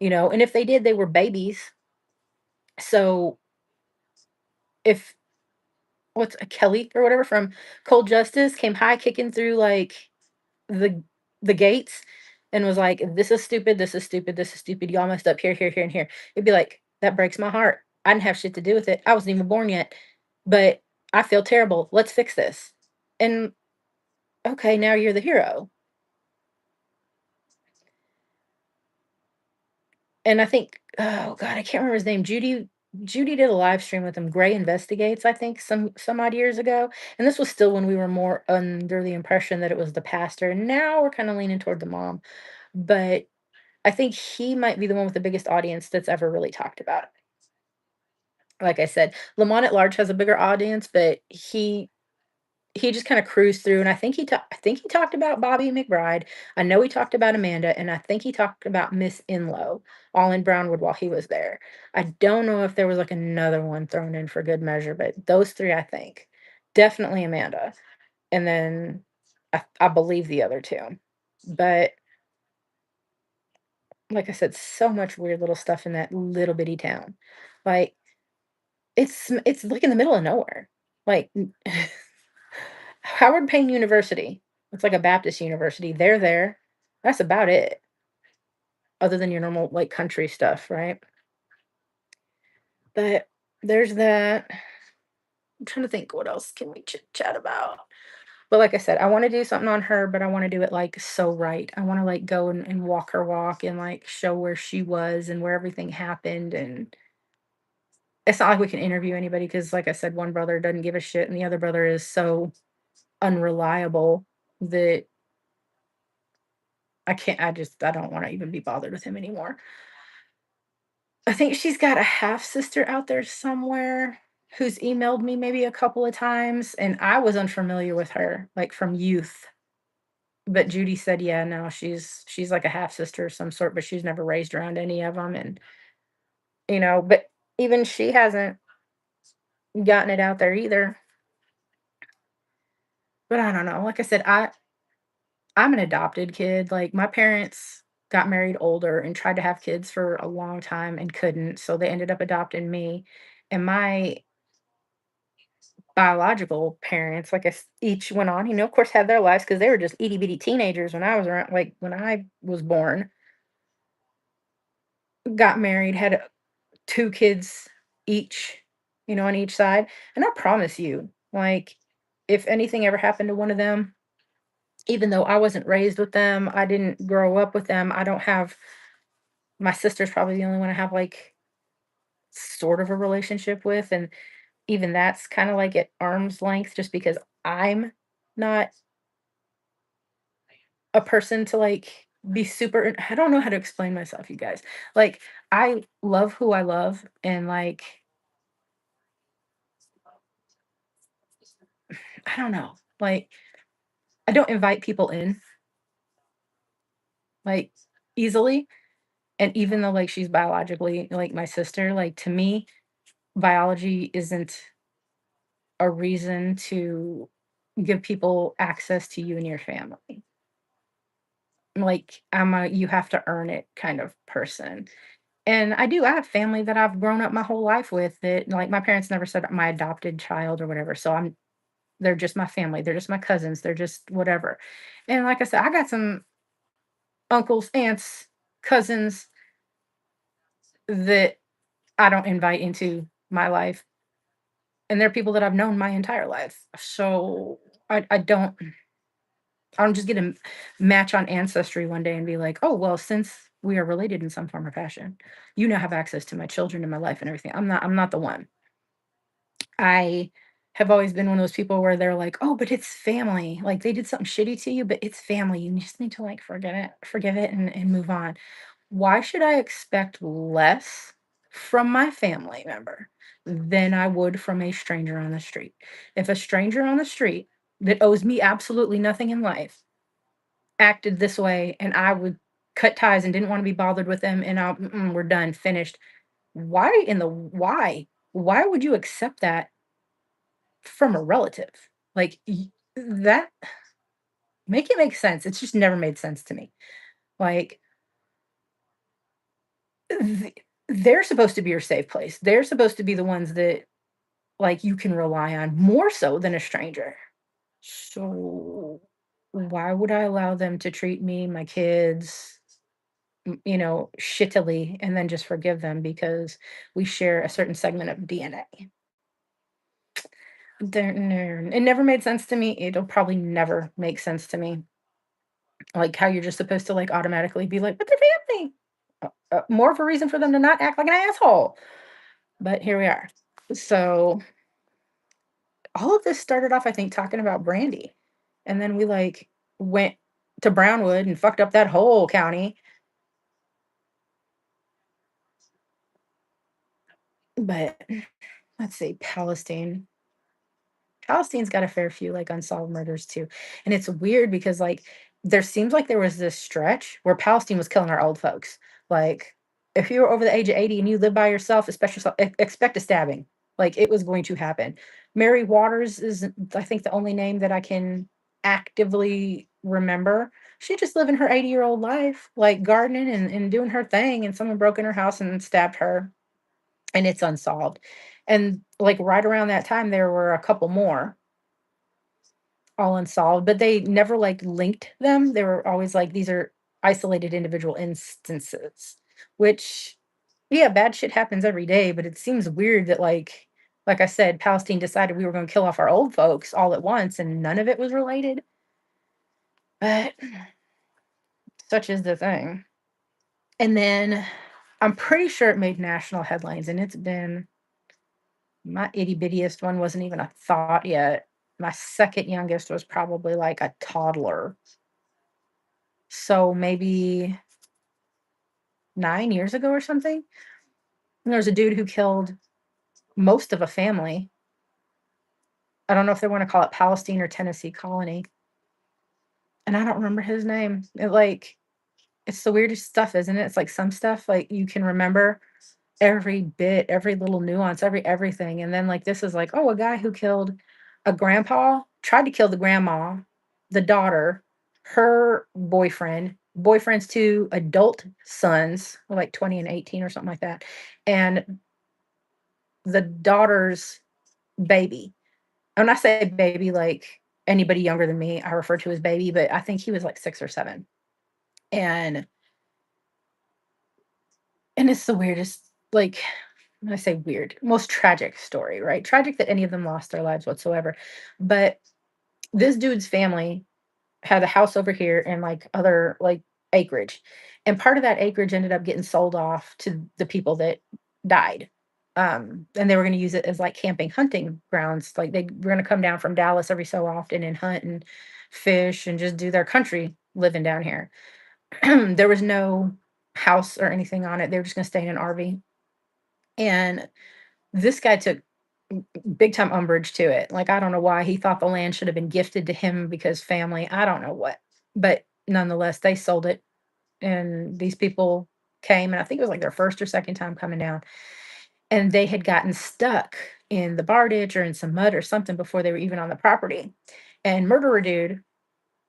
and if they did, they were babies. So, if what's Kelly or whatever from Cold Justice came high kicking through like the gates and was like, "This is stupid. This is stupid. This is stupid. Y'all messed up here, here, here, and here." It'd be like, "That breaks my heart. I didn't have shit to do with it. I wasn't even born yet, but I feel terrible. Let's fix this." And okay, now you're the hero. And I think, oh god, I can't remember his name. Judy did a live stream with him. Gray Investigates, I think, some odd years ago. And this was still when we were more under the impression that it was the pastor. And now we're kind of leaning toward the mom. But I think he might be the one with the biggest audience that's ever really talked about it. Like I said, Lamont at Large has a bigger audience, but he just kinda cruised through, and I think he talked about Bobby McBride. I know he talked about Amanda, and I think he talked about Miss Inlow, all in Brownwood while he was there. I don't know if there was, like, another one thrown in for good measure, but those 3, I think. Definitely Amanda, and then I believe the other 2. But, like I said, so much weird little stuff in that little bitty town. Like, it's, like, in the middle of nowhere. Like, Howard Payne University. It's like a Baptist university. They're there. That's about it, other than your normal, like, country stuff, right? But there's that. I'm trying to think what else can we chit chat about. But like I said, I wanna do something on her, but I wanna do it, like, so right. I wanna, like, go and walk her walk and, like, show where she was and where everything happened, and it's not like we can interview anybody because, like I said, one brother doesn't give a shit, and the other brother is so unreliable that I don't wanna even be bothered with him anymore. I think she's got a half sister out there somewhere who's emailed me maybe a couple of times, and I was unfamiliar with her, like, from youth. But Judy said, "Yeah, no, she's like a half sister of some sort, but she's never raised around any of them." And, but even she hasn't gotten it out there either. But I don't know. Like I said, I'm an adopted kid. Like, my parents got married older and tried to have kids for a long time and couldn't, so they ended up adopting me. And my biological parents, like, each went on, of course, had their lives because they were just itty bitty teenagers when I was around, like, when I was born, got married, had 2 kids each, on each side. And I promise you, like, if anything ever happened to one of them, even though I wasn't raised with them, I didn't grow up with them, I don't have my sister's probably the only one I have, like, sort of a relationship with, and even that's kinda, like, at arm's length just because I'm not a person to, like, be super I don't know how to explain myself, you guys. Like, I love who I love, and, like, I don't know, like, I don't invite people in, like, easily, and even though, like, she's biologically, like, my sister, like, to me, biology isn't a reason to give people access to you and your family. Like, I'm a "you have to earn it" kind of person. And I have family that I've grown up my whole life with that, like, my parents never said my adopted child or whatever, so they're just my family, they're just my cousins, they're just whatever. And like I said, I got some uncles, aunts, cousins that I don't invite into my life, and they're people that I've known my entire life. So, I don't just get a match on Ancestry one day and be like, "Oh, well, since we are related in some form or fashion, you now have access to my children and my life and everything." I'm not the one. I have always been one of those people where they're like, "Oh, but it's family. Like, they did something shitty to you, but it's family. You just need to, like, forgive it and move on." Why should I expect less from my family member than I would from a stranger on the street? If a stranger on the street that owes me absolutely nothing in life acted this way and I would cut ties and didn't wanna be bothered with them and we're done, finished. Why? Why would you accept that from a relative? Like, that make it make sense. It's just never made sense to me. Like, th they're supposed to be your safe place. They're supposed to be the ones that like you can rely on more so than a stranger. So why would I allow them to treat me, my kids, shittily and then just forgive them because we share a certain segment of DNA? No, it never made sense to me. It'll probably never make sense to me. Like how you're just supposed to like automatically be like, but they're family. More of a reason for them to not act like an asshole. But here we are. So all of this started off, I think, talking about Brandy. And then we like went to Brownwood and fucked up that whole county. But let's see, Palestine. Palestine's got a fair few like unsolved murders too. And it's weird because like there seems like there was this stretch where Palestine was killing our old folks. Like if you were over the age of 80 and you live by yourself, especially expect a stabbing. Like it was going to happen. Mary Waters is I think the only name that I can actively remember. She just living her 80-year-old life, like gardening and doing her thing, and someone broke in her house and stabbed her, and it's unsolved. And like right around that time, there were a couple more all unsolved, but they never like linked them. They were always like, these are isolated individual instances, which, yeah, bad shit happens every day, but it seems weird that like I said, Palestine decided we were going to kill off our old folks all at once and none of it was related. But such is the thing. And then I'm pretty sure it made national headlines, and it's been my itty bittiest one wasn't even a thought yet. My second youngest was probably like a toddler. So maybe 9 years ago or something. And there was a dude who killed most of a family. I don't know if they want to call it Palestine or Tennessee Colony. And I don't remember his name. It's the weirdest stuff, isn't it? It's like some stuff like you can remember every bit, every little nuance, everything. And then like this is like, oh, a guy who killed a grandpa, tried to kill the grandma, the daughter, her boyfriend, boyfriend's two adult sons, like 20 and 18 or something like that, and the daughter's baby. When I say baby, like anybody younger than me, I refer to as baby, but I think he was like 6 or 7. And it's the weirdest, like when I say weird, most tragic story, right? Tragic that any of them lost their lives whatsoever. But this dude's family had a house over here and like other like acreage. And part of that acreage ended up getting sold off to the people that died. And they were going to use it as like camping hunting grounds. Like they were going to come down from Dallas every so often and hunt and fish and just do their country living down here. There was no house or anything on it. They were just going to stay in an RV. And this guy took big time umbrage to it. Like, I don't know why he thought the land should have been gifted to him because family, I don't know what. But nonetheless, they sold it. And these people came, and I think it was like their first or second time coming down. And they had gotten stuck in the bar ditch or in some mud or something before they were even on the property. And murderer dude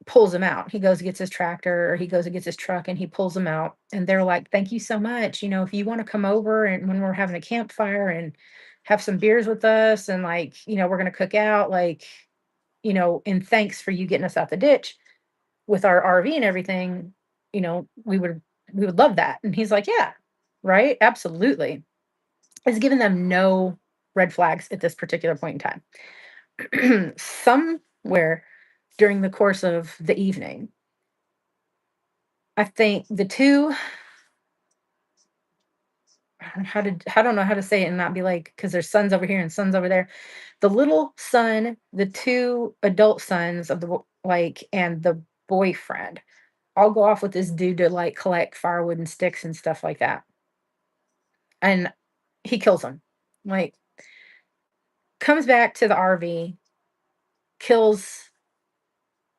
pulls him out. He goes and gets his tractor or he goes and gets his truck and he pulls him out. And they're like, thank you so much. If you want to come over and when we're having a campfire and have some beers with us and like, we're going to cook out, like, in thanks for you getting us out the ditch with our RV and everything, we would love that. And he's like, yeah, right. Absolutely. It's given them no red flags at this particular point in time. Somewhere during the course of the evening, I think the 2 I don't know how to say it and not be like, because there's sons over here and sons over there. The little son, the 2 adult sons of the and the boyfriend all go off with this dude to, like, collect firewood and sticks and stuff like that, and he kills him. Like, comes back to the RV, kills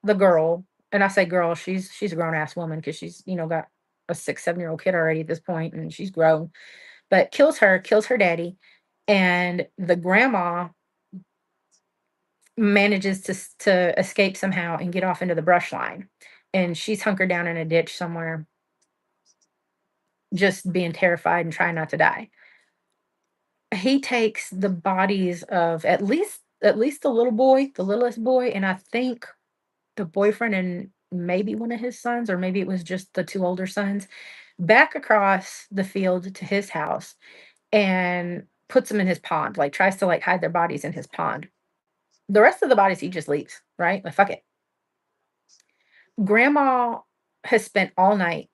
the girl, and I say girl, she's a grown ass woman because she's, got a 6, 7-year-old kid already at this point, and she's grown. But kills her daddy, and the grandma manages to escape somehow and get off into the brush line, and she's hunkered down in a ditch somewhere, just being terrified and trying not to die. he takes the bodies of at least the little boy, the littlest boy, and I think the boyfriend and maybe one of his sons, or maybe it was just the 2 older sons, back across the field to his house and puts them in his pond, like, tries to, like, hide their bodies in his pond. The rest of the bodies he just leaves, right? Like, "Fuck it." Grandma has spent all night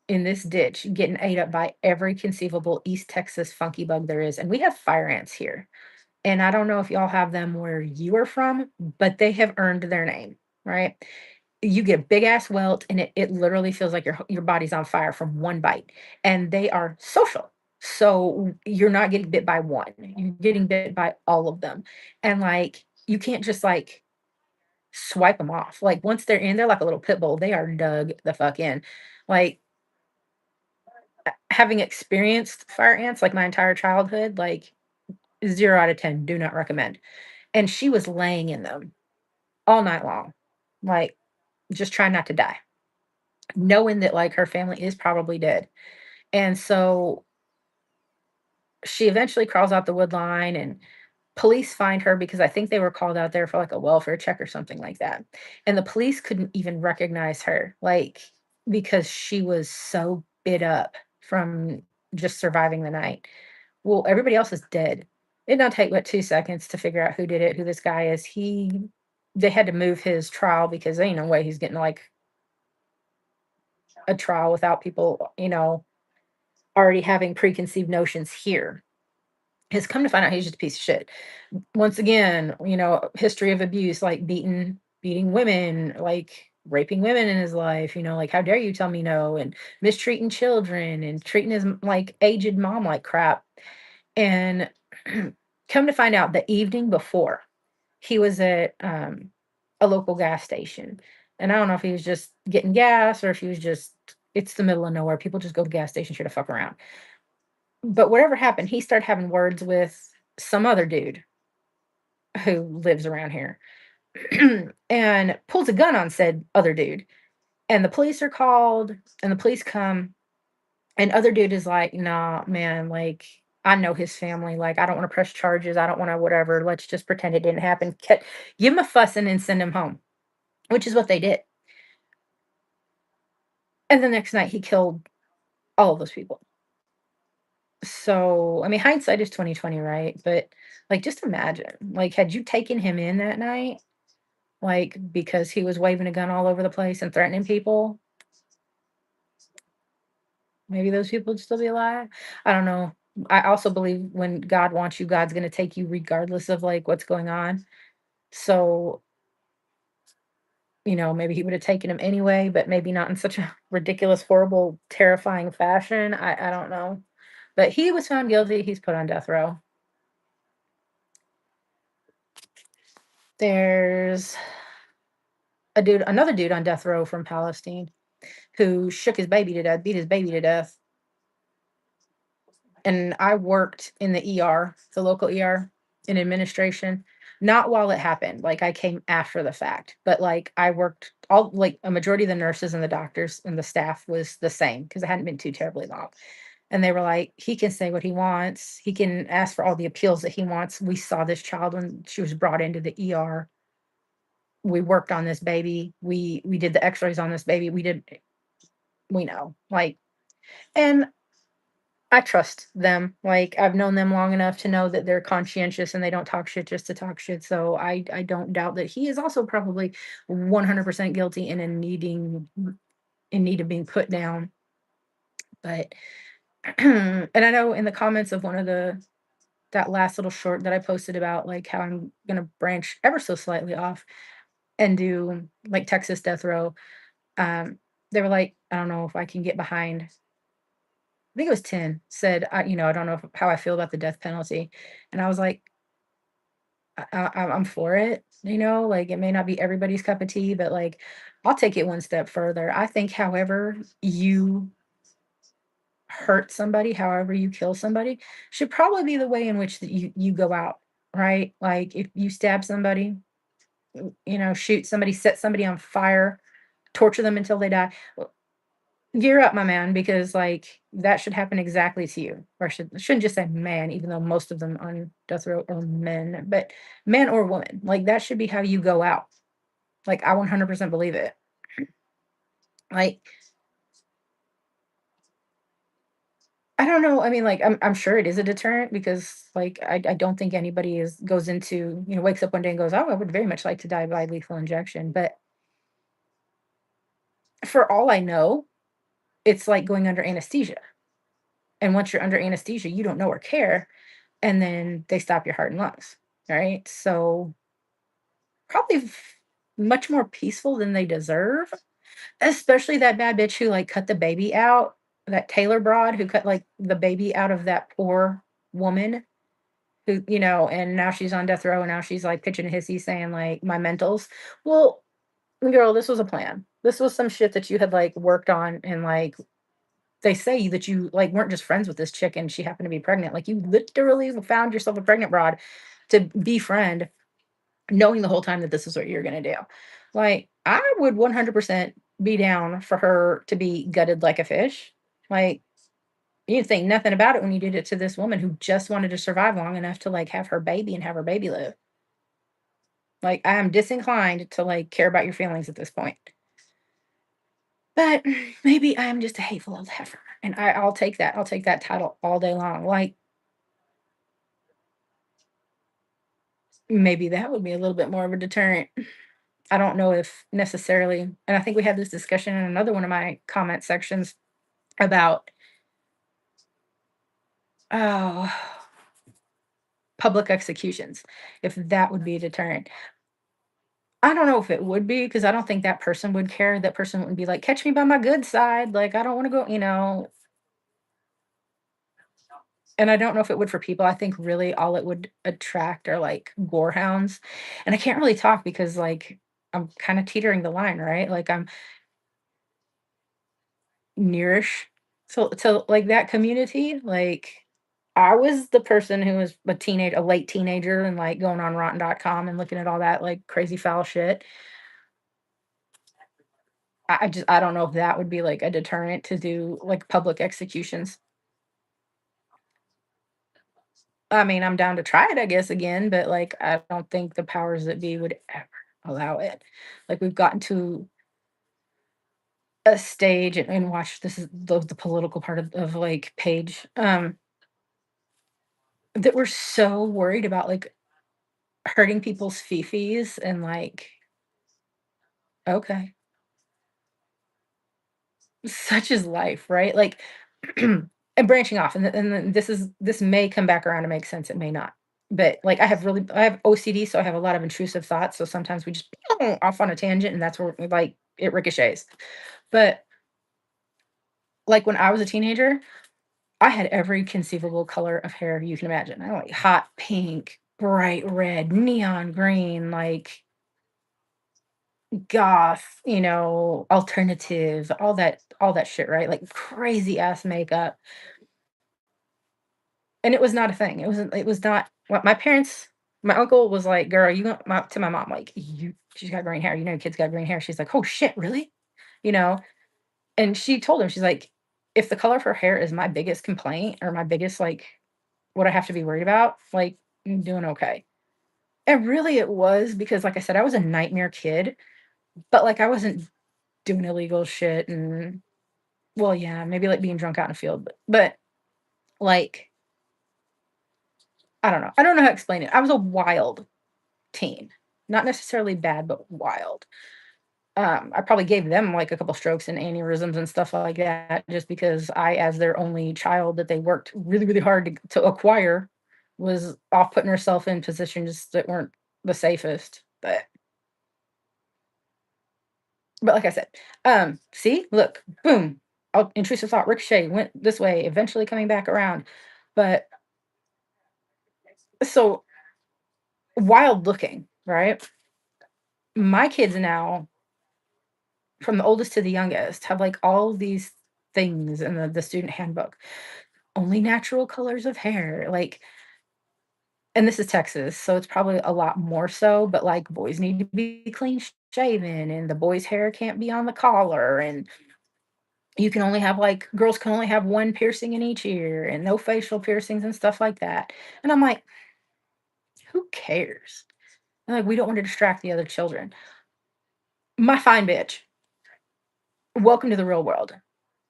in this ditch getting ate up by every conceivable East Texas funky bug there is, and we have fire ants here. And I don't know if y'all have them where you are from, but they have earned their name, right? You get a big ass welt and it literally feels like your body's on fire from one bite. And they are social. So you're not getting bit by one. You're getting bit by all of them. And like you can't just like swipe them off. Like once they're in, they're like a little pit bull. They are dug the fuck in. Like having experienced fire ants like my entire childhood, like 0 out of 10, do not recommend. And she was laying in them all night long, like, just trying not to die, knowing that, like, her family is probably dead. And so she eventually crawls out the wood line, and police find her because I think they were called out there for, like, a welfare check or something like that. And the police couldn't even recognize her, like, because she was so bit up from just surviving the night. Well, everybody else is dead. It did not take but 2 seconds to figure out who did it, who this guy is. They had to move his trial because there ain't no way he's getting, like, a trial without people, already having preconceived notions here. Has come to find out he's just a piece of shit. Once again, history of abuse, like beating women, like raping women in his life, like how dare you tell me no, and mistreating children and treating his like aged mom like crap. And come to find out the evening before, he was at, a local gas station, and I don't know if he was just getting gas or if he was just it's the middle of nowhere, people just go to gas stations here to fuck around. But whatever happened, he started having words with some other dude who lives around here, and pulls a gun on said other dude, and the police are called, and the police come. And other dude is like, "Nah, man, like, I know his family, like, I don't wanna press charges, I don't wanna whatever, let's just pretend it didn't happen." Give him a fussing and send him home, which is what they did. And the next night, he killed all of those people. So, I mean, hindsight is 2020, right? But, like, just imagine, like, had you taken him in that night, like, because he was waving a gun all over the place and threatening people, maybe those people would still be alive. I don't know. I also believe when God wants you, God's gonna take you regardless of, like, what's going on. So, maybe he would have taken him anyway, but maybe not in such a ridiculous, horrible, terrifying fashion. I don't know. But he was found guilty. He's put on death row. There's another dude on death row from Palestine who shook his baby to death, beat his baby to death. And I worked in the ER, the local ER in administration, not while it happened. Like I came after the fact, but like I worked all like a majority of the nurses and the doctors and the staff was the same because it hadn't been too terribly long. And they were like, he can say what he wants. He can ask for all the appeals that he wants. We saw this child when she was brought into the ER. We worked on this baby. We did the x-rays on this baby. We know. Like, and I trust them. Like, I've known them long enough to know that they're conscientious and they don't talk shit just to talk shit. So I don't doubt that he is also probably 100% guilty and in need of being put down. But and I know in the comments of one of the that last little short that I posted about like how I'm gonna branch ever so slightly off and do like Texas death row. Um, they were like, I don't know if I can get behind. I think it was 10 said, I don't know how I feel about the death penalty. And I was like, I'm for it, like it may not be everybody's cup of tea, but like I'll take it one step further. I think however you hurt somebody, however you kill somebody, should probably be the way in which that you go out, right? Like if you stab somebody, shoot somebody, set somebody on fire, torture them until they die. Gear up, my man, because, like, that should happen exactly to you. Or I shouldn't just say man, even though most of them on death row are men, but man or woman, like, that should be how you go out. Like, I 100% believe it. Like, I don't know, I mean, like, I'm sure it is a deterrent because, like, I don't think anybody goes into wakes up one day and goes, "Oh, I would very much like to die by lethal injection," but for all I know, it's like going under anesthesia, and once you're under anesthesia, you don't know or care, and then they stop your heart and lungs, right? So, probably much more peaceful than they deserve, especially that bad bitch who, like, cut the baby out, that Taylor broad who cut, like, the baby out of that poor woman and now she's on death row, and now she's, like, pitching a hissy saying, like, "My mentals." Well, girl, this was a plan. This was some shit that you had, like, worked on, and, like, they say that you, like, weren't just friends with this chick and she happened to be pregnant. Like, you literally found yourself a pregnant broad to befriend, knowing the whole time that this is what you're gonna do. Like, I would 100% be down for her to be gutted like a fish. Like, you didn't think nothing about it when you did it to this woman who just wanted to survive long enough to, like, have her baby and have her baby live. Like, I am disinclined to, like, care about your feelings at this point. But maybe I am just a hateful old heifer, and I'll take that. I'll take that title all day long. Like, maybe that would be a little bit more of a deterrent. I don't know if necessarily, and I think we had this discussion in another one of my comment sections about, oh, public executions, if that would be a deterrent. I don't know if it would be because I don't think that person would care. That person wouldn't be like, "Catch me by my good side." Like, I don't wanna go. And I don't know if it would for people. I think really all it would attract are, like, gorehounds, and I can't really talk because, like, I'm kinda teetering the line, right? Like, I'm nearish to, like, that community. Like, I was the person who was a late teenager and, like, going on rotten.com and looking at all that, like, crazy foul shit. I don't know if that would be, like, a deterrent to do, like, public executions. I mean, I'm down to try it, I guess, again, but, like, I don't think the powers that be would ever allow it. Like, we've gotten to a stage and watch this is the political part of, like, Page, that we're so worried about, like, hurting people's fifis and, like, okay, such is life, right? Like, and branching off, and then this may come back around to make sense, it may not. But, like, I have OCD, so I have a lot of intrusive thoughts, so sometimes we just off on a tangent, and that's where, like, it ricochets. But, like, when I was a teenager, I had every conceivable color of hair you can imagine. I like hot pink, bright red, neon green, like, goth, alternative, all that shit, right? Like, crazy ass makeup. And it was not a thing. It was not what my uncle was like, "Girl, you gon" my to my mom, like, she's got green hair, your kid's got green hair." She's like, "Oh, shit, really?" You know? And she told him, she's like, "If the color of her hair is my biggest complaint or my biggest, like, what I have to be worried about, like, I'm doing okay." And really it was because, like I said, I was a nightmare kid, but, like, I wasn't doing illegal shit and well, yeah, maybe, like, being drunk out in a field, but, like, I don't know. I don't know how to explain it. I was a wild teen. Not necessarily bad, but wild. I probably gave them, like, a couple strokes and aneurysms and stuff like that just because I, as their only child that they worked really, really hard to acquire, was off putting herself in positions that weren't the safest. But like I said, see, look, boom, intrusive thought ricochet went this way, eventually coming back around. But so wild looking, right? My kids now, from the oldest to the youngest, have like all these things in the student handbook. Only natural colors of hair, like, and this is Texas, so it's probably a lot more so, but like boys need to be clean shaven and the boys' hair can't be on the collar and You can only have like girls can only have one piercing in each ear and no facial piercings and stuff like that. And I'm like, who cares? And like, we don't want to distract the other children. My fine bitch, welcome to the real world.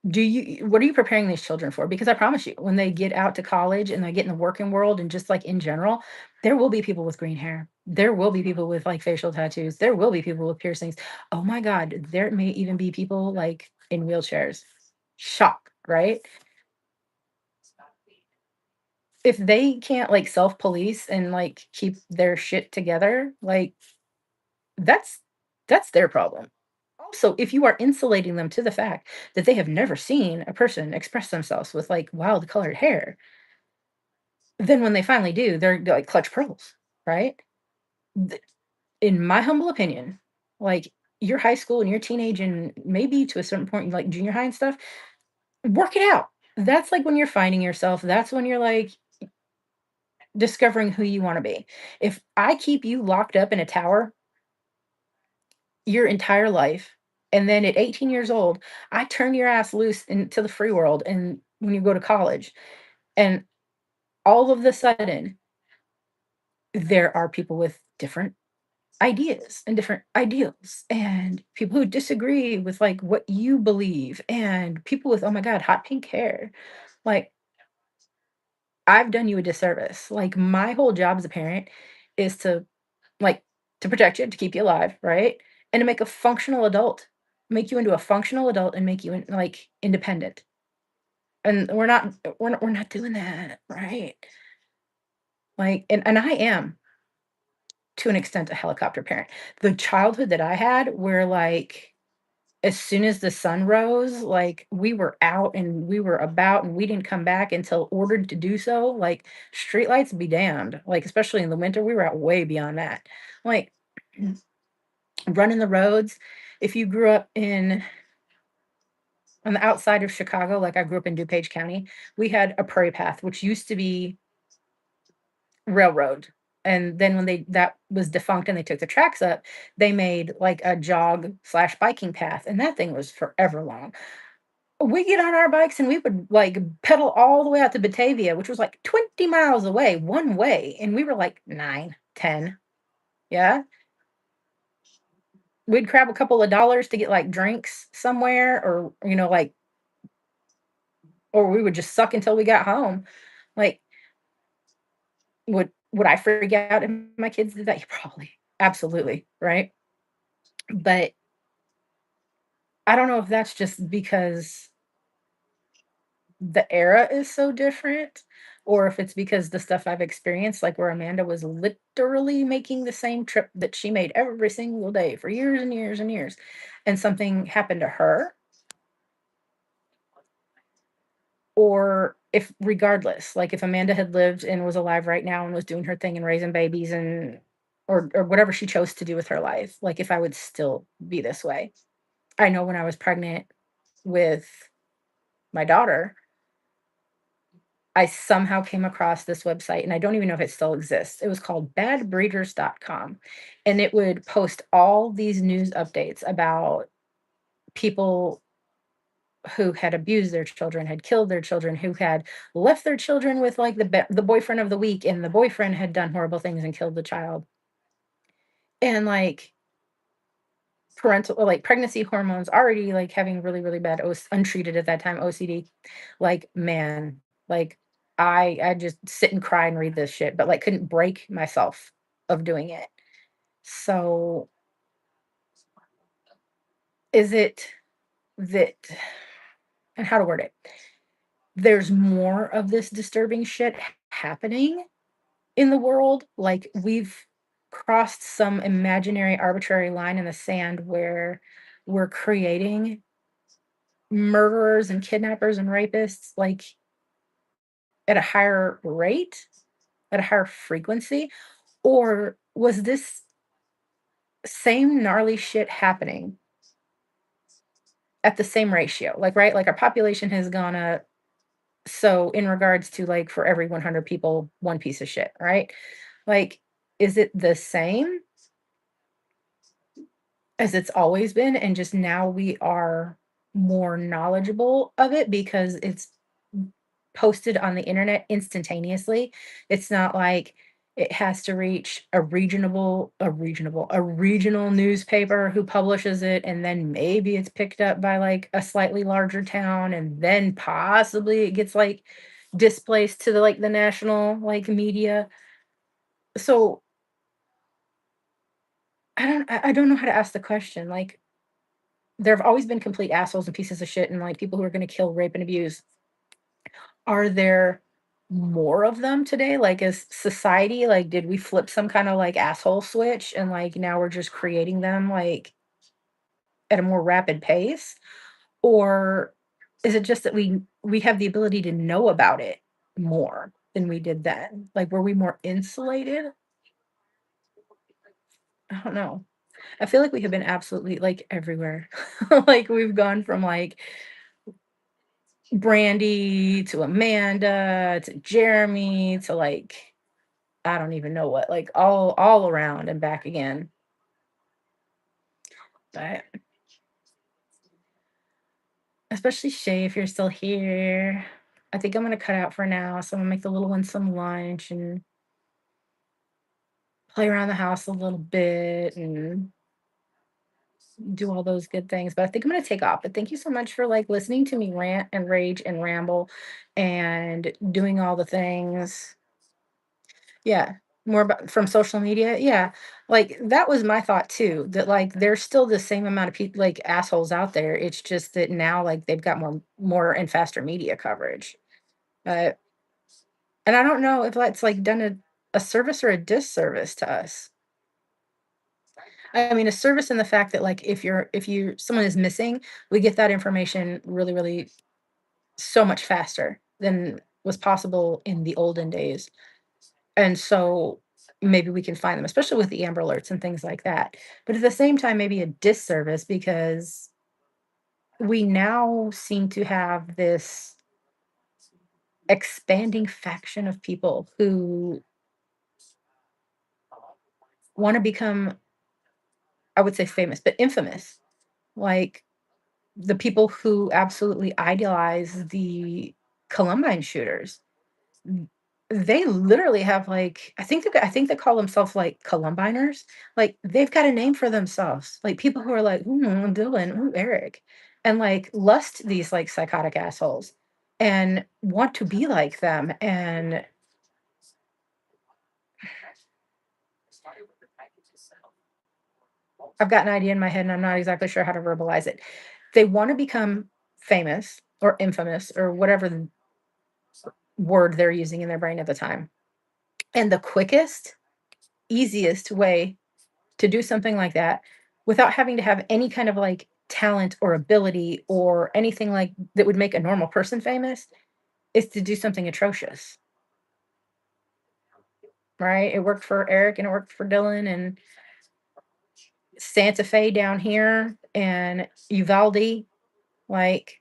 What are you preparing these children for? Because I promise you, when they get out to college and they get in the working world and just like in general, there will be people with green hair. There will be people with like facial tattoos. There will be people with piercings. Oh my God, there may even be people like in wheelchairs. Shock, right? If they can't like self-police and like keep their shit together, like that's that's their problem. Also, if you are insulating them to the fact that they have never seen a person express themselves with like wild colored hair, then when they finally do, they're like clutch pearls, right? Th- In my humble opinion, like your high school and your teenage and maybe to a certain point, like junior high and stuff, work it out. That's like when you're finding yourself. That's when you're like discovering who you want to be. If I keep you locked up in a tower your entire life, and then at 18 years old, I turn your ass loose into the free world and when you go to college, and all of the sudden, there are people with different ideas and different ideals and people who disagree with like what you believe and people with oh my god hot pink hair like I've done you a disservice. Like my whole job as a parent is to like to protect you, to keep you alive, right? And to make a functional adult, make you into a functional adult and make you like independent. And we're not doing that, right? Like and I am to an extent a helicopter parent. The childhood that I had where like as soon as the sun rose, like we were out and we were about and we didn't come back until ordered to do so. Like streetlights be damned. Like especially in the winter, we were out way beyond that. Like running the roads. If you grew up in on the outside of Chicago, like I grew up in DuPage County, we had a prairie path, which used to be railroad. And then when they that was defunct and they took the tracks up, they made like a jog slash biking path, and that thing was forever long. We get on our bikes and we would like pedal all the way out to Batavia, which was like 20 miles away one way. And we were like 9, 10. Yeah. We'd grab a couple of dollars to get like drinks somewhere or, like, or we would just suck until we got home. Like, would I freak out if my kids did that? Yeah, probably. Absolutely. Right. But I don't know if that's just because the era is so different or if it's because the stuff I've experienced, like where Amanda was literally making the same trip that she made every single day for years and years and years, and something happened to her, or if regardless, like if Amanda had lived and was alive right now and was doing her thing and raising babies and or whatever she chose to do with her life, like if I would still be this way. I know when I was pregnant with my daughter, I somehow came across this website and I don't even know if it still exists. It was called badbreeders.com and it would post all these news updates about people who had abused their children, had killed their children, who had left their children with like the boyfriend of the week and the boyfriend had done horrible things and killed the child. And like parental or like pregnancy hormones already like having really really bad untreated at that time OCD. Like man, like I just sit and cry and read this shit, but like couldn't break myself of doing it. So is it that and how to word it? There's more of this disturbing shit happening in the world. Like we've crossed some imaginary arbitrary line in the sand where we're creating murderers and kidnappers and rapists like at a higher rate, at a higher frequency? Or was this same gnarly shit happening at the same ratio? Like, right? Like our population has gone up. So, in regards to like for every 100 people, one piece of shit, right? Like, is it the same as it's always been? And just now we are. more knowledgeable of it because it's posted on the internet instantaneously. It's not like it has to reach a regional newspaper who publishes it, and then maybe it's picked up by, like, a slightly larger town, and then possibly it gets, like, displaced to the national, like, media. So, I don't know how to ask the question, like, there have always been complete assholes and pieces of shit and, like, people who are gonna kill, rape, and abuse. Are there more of them today? Like, as society, like, did we flip some kinda, like, asshole switch and, like, now we're just creating them, like, at a more rapid pace? Or is it just that we have the ability to know about it more than we did then? Like, were we more insulated? I don't know. I feel like we have been absolutely, like, everywhere. Like, we've gone from, like, Brandy to Amanda to Jeremy to, like, I don't even know what, like, all around and back again. But especially Shay, if you're still here. I think I'm gonna cut out for now, so I'm gonna make the little one some lunch and play around the house a little bit and do all those good things. But I think I'm gonna take off. But thank you so much for like listening to me rant and rage and ramble and doing all the things. Yeah. More about from social media. Yeah. Like that was my thought too. That like there's still the same amount of people like assholes out there. It's just that now like they've got more and faster media coverage. Uh, and I don't know if that's like done a service or a disservice to us. I mean, a service in the fact that like if you someone is missing, we get that information really, really so much faster than was possible in the olden days. And so maybe we can find them, especially with the Amber Alerts and things like that. But at the same time, maybe a disservice because we now seem to have this expanding faction of people who want to become, I would say famous, but infamous. Like the people who absolutely idolize the Columbine shooters. They literally have, like I think they call themselves, like, Columbiners. Like, they've got a name for themselves. Like, people who are like, "Ooh, Dylan, ooh, Eric," and, like, lust these, like, psychotic assholes and want to be like them, and I've got an idea in my head, and I'm not exactly sure how to verbalize it. They wanna become famous or infamous or whatever word they're using in their brain at the time, and the quickest, easiest way to do something like that without having to have any kind of like talent or ability or anything like that would make a normal person famous is to do something atrocious, right? It worked for Eric and it worked for Dylan and Santa Fe down here and Uvalde. Like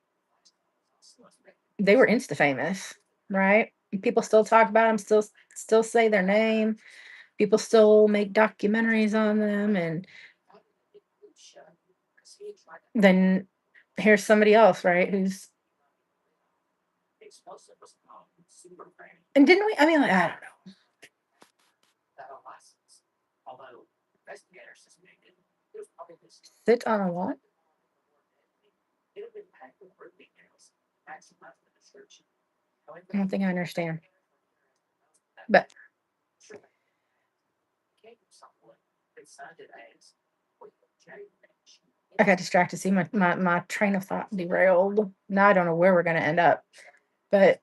they were insta famous, right? People still talk about them, still say their name. People still make documentaries on them, and then here's somebody else, right? Who's and didn't we? I mean, like, I don't know. Sit on a what? I don't think I understand. But I got distracted. See, my train of thought derailed. Now I don't know where we're gonna end up. But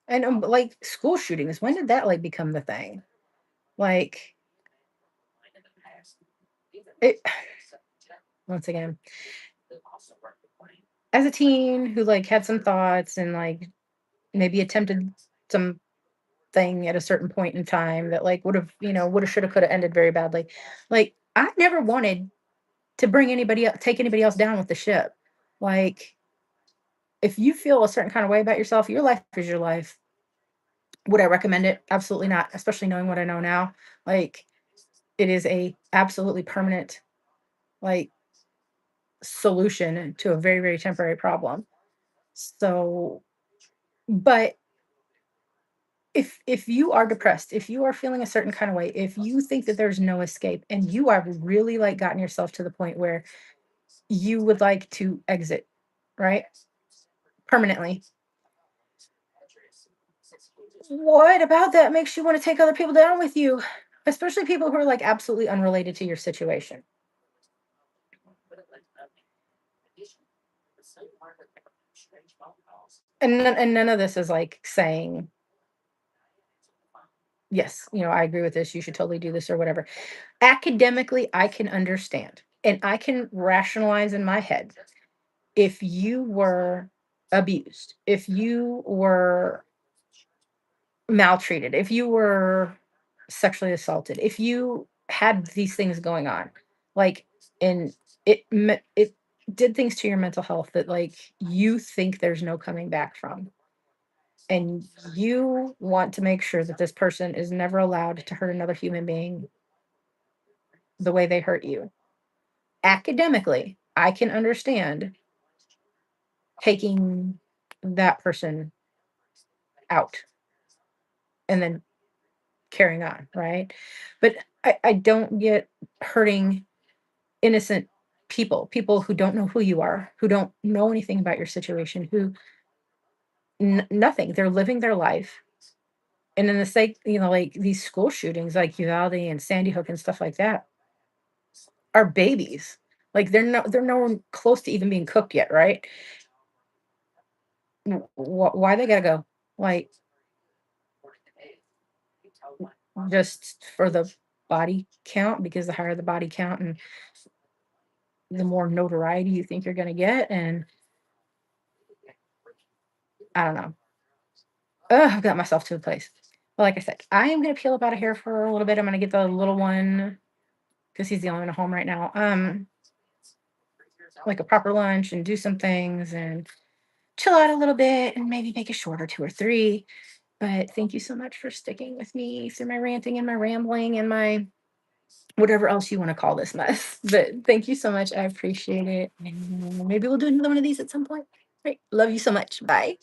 and like school shootings, when did that like become the thing? Like it once again, as a teen who like had some thoughts and like maybe attempted some thing at a certain point in time that like would have, would have, should have, could have ended very badly. Like I never wanted to bring anybody take anybody else down with the ship. Like if you feel a certain kind of way about yourself, your life is your life. Would I recommend it? Absolutely not, especially knowing what I know now. Like it is a absolutely permanent like solution to a very, very temporary problem. So, but if you are depressed, if you are feeling a certain kind of way, if you think that there's no escape and you have really like gotten yourself to the point where you would like to exit, right? Permanently. What about that makes you want to take other people down with you? Especially people who are like absolutely unrelated to your situation. And none of this is like saying, yes, I agree with this. You should totally do this or whatever. Academically, I can understand and I can rationalize in my head if you were abused, if you were maltreated, if you were sexually assaulted, if you had these things going on, like, and it did things to your mental health that like you think there's no coming back from, and you want to make sure that this person is never allowed to hurt another human being the way they hurt you. Academically, I can understand taking that person out and then carrying on, right? But I don't get hurting innocent people, people who don't know who you are, who don't know anything about your situation, who nothing. They're living their life. And in the sake, like these school shootings, like Uvalde and Sandy Hook and stuff like that, are babies. Like they're nowhere close to even being cooked yet, right? Why they gotta go? Like just for the body count, because the higher the body count and the more notoriety you think you're gonna get, and I don't know. Ugh, I've got myself to a place. But like I said, I am gonna peel up out of here for a little bit. I'm gonna get the little one because he's the only one at home right now. Like a proper lunch and do some things and chill out a little bit and maybe make a shorter 2 or 3. But thank you so much for sticking with me through my ranting and my rambling and my whatever else you want to call this mess. But thank you so much. I appreciate it. And maybe we'll do another one of these at some point. Great. Love you so much. Bye.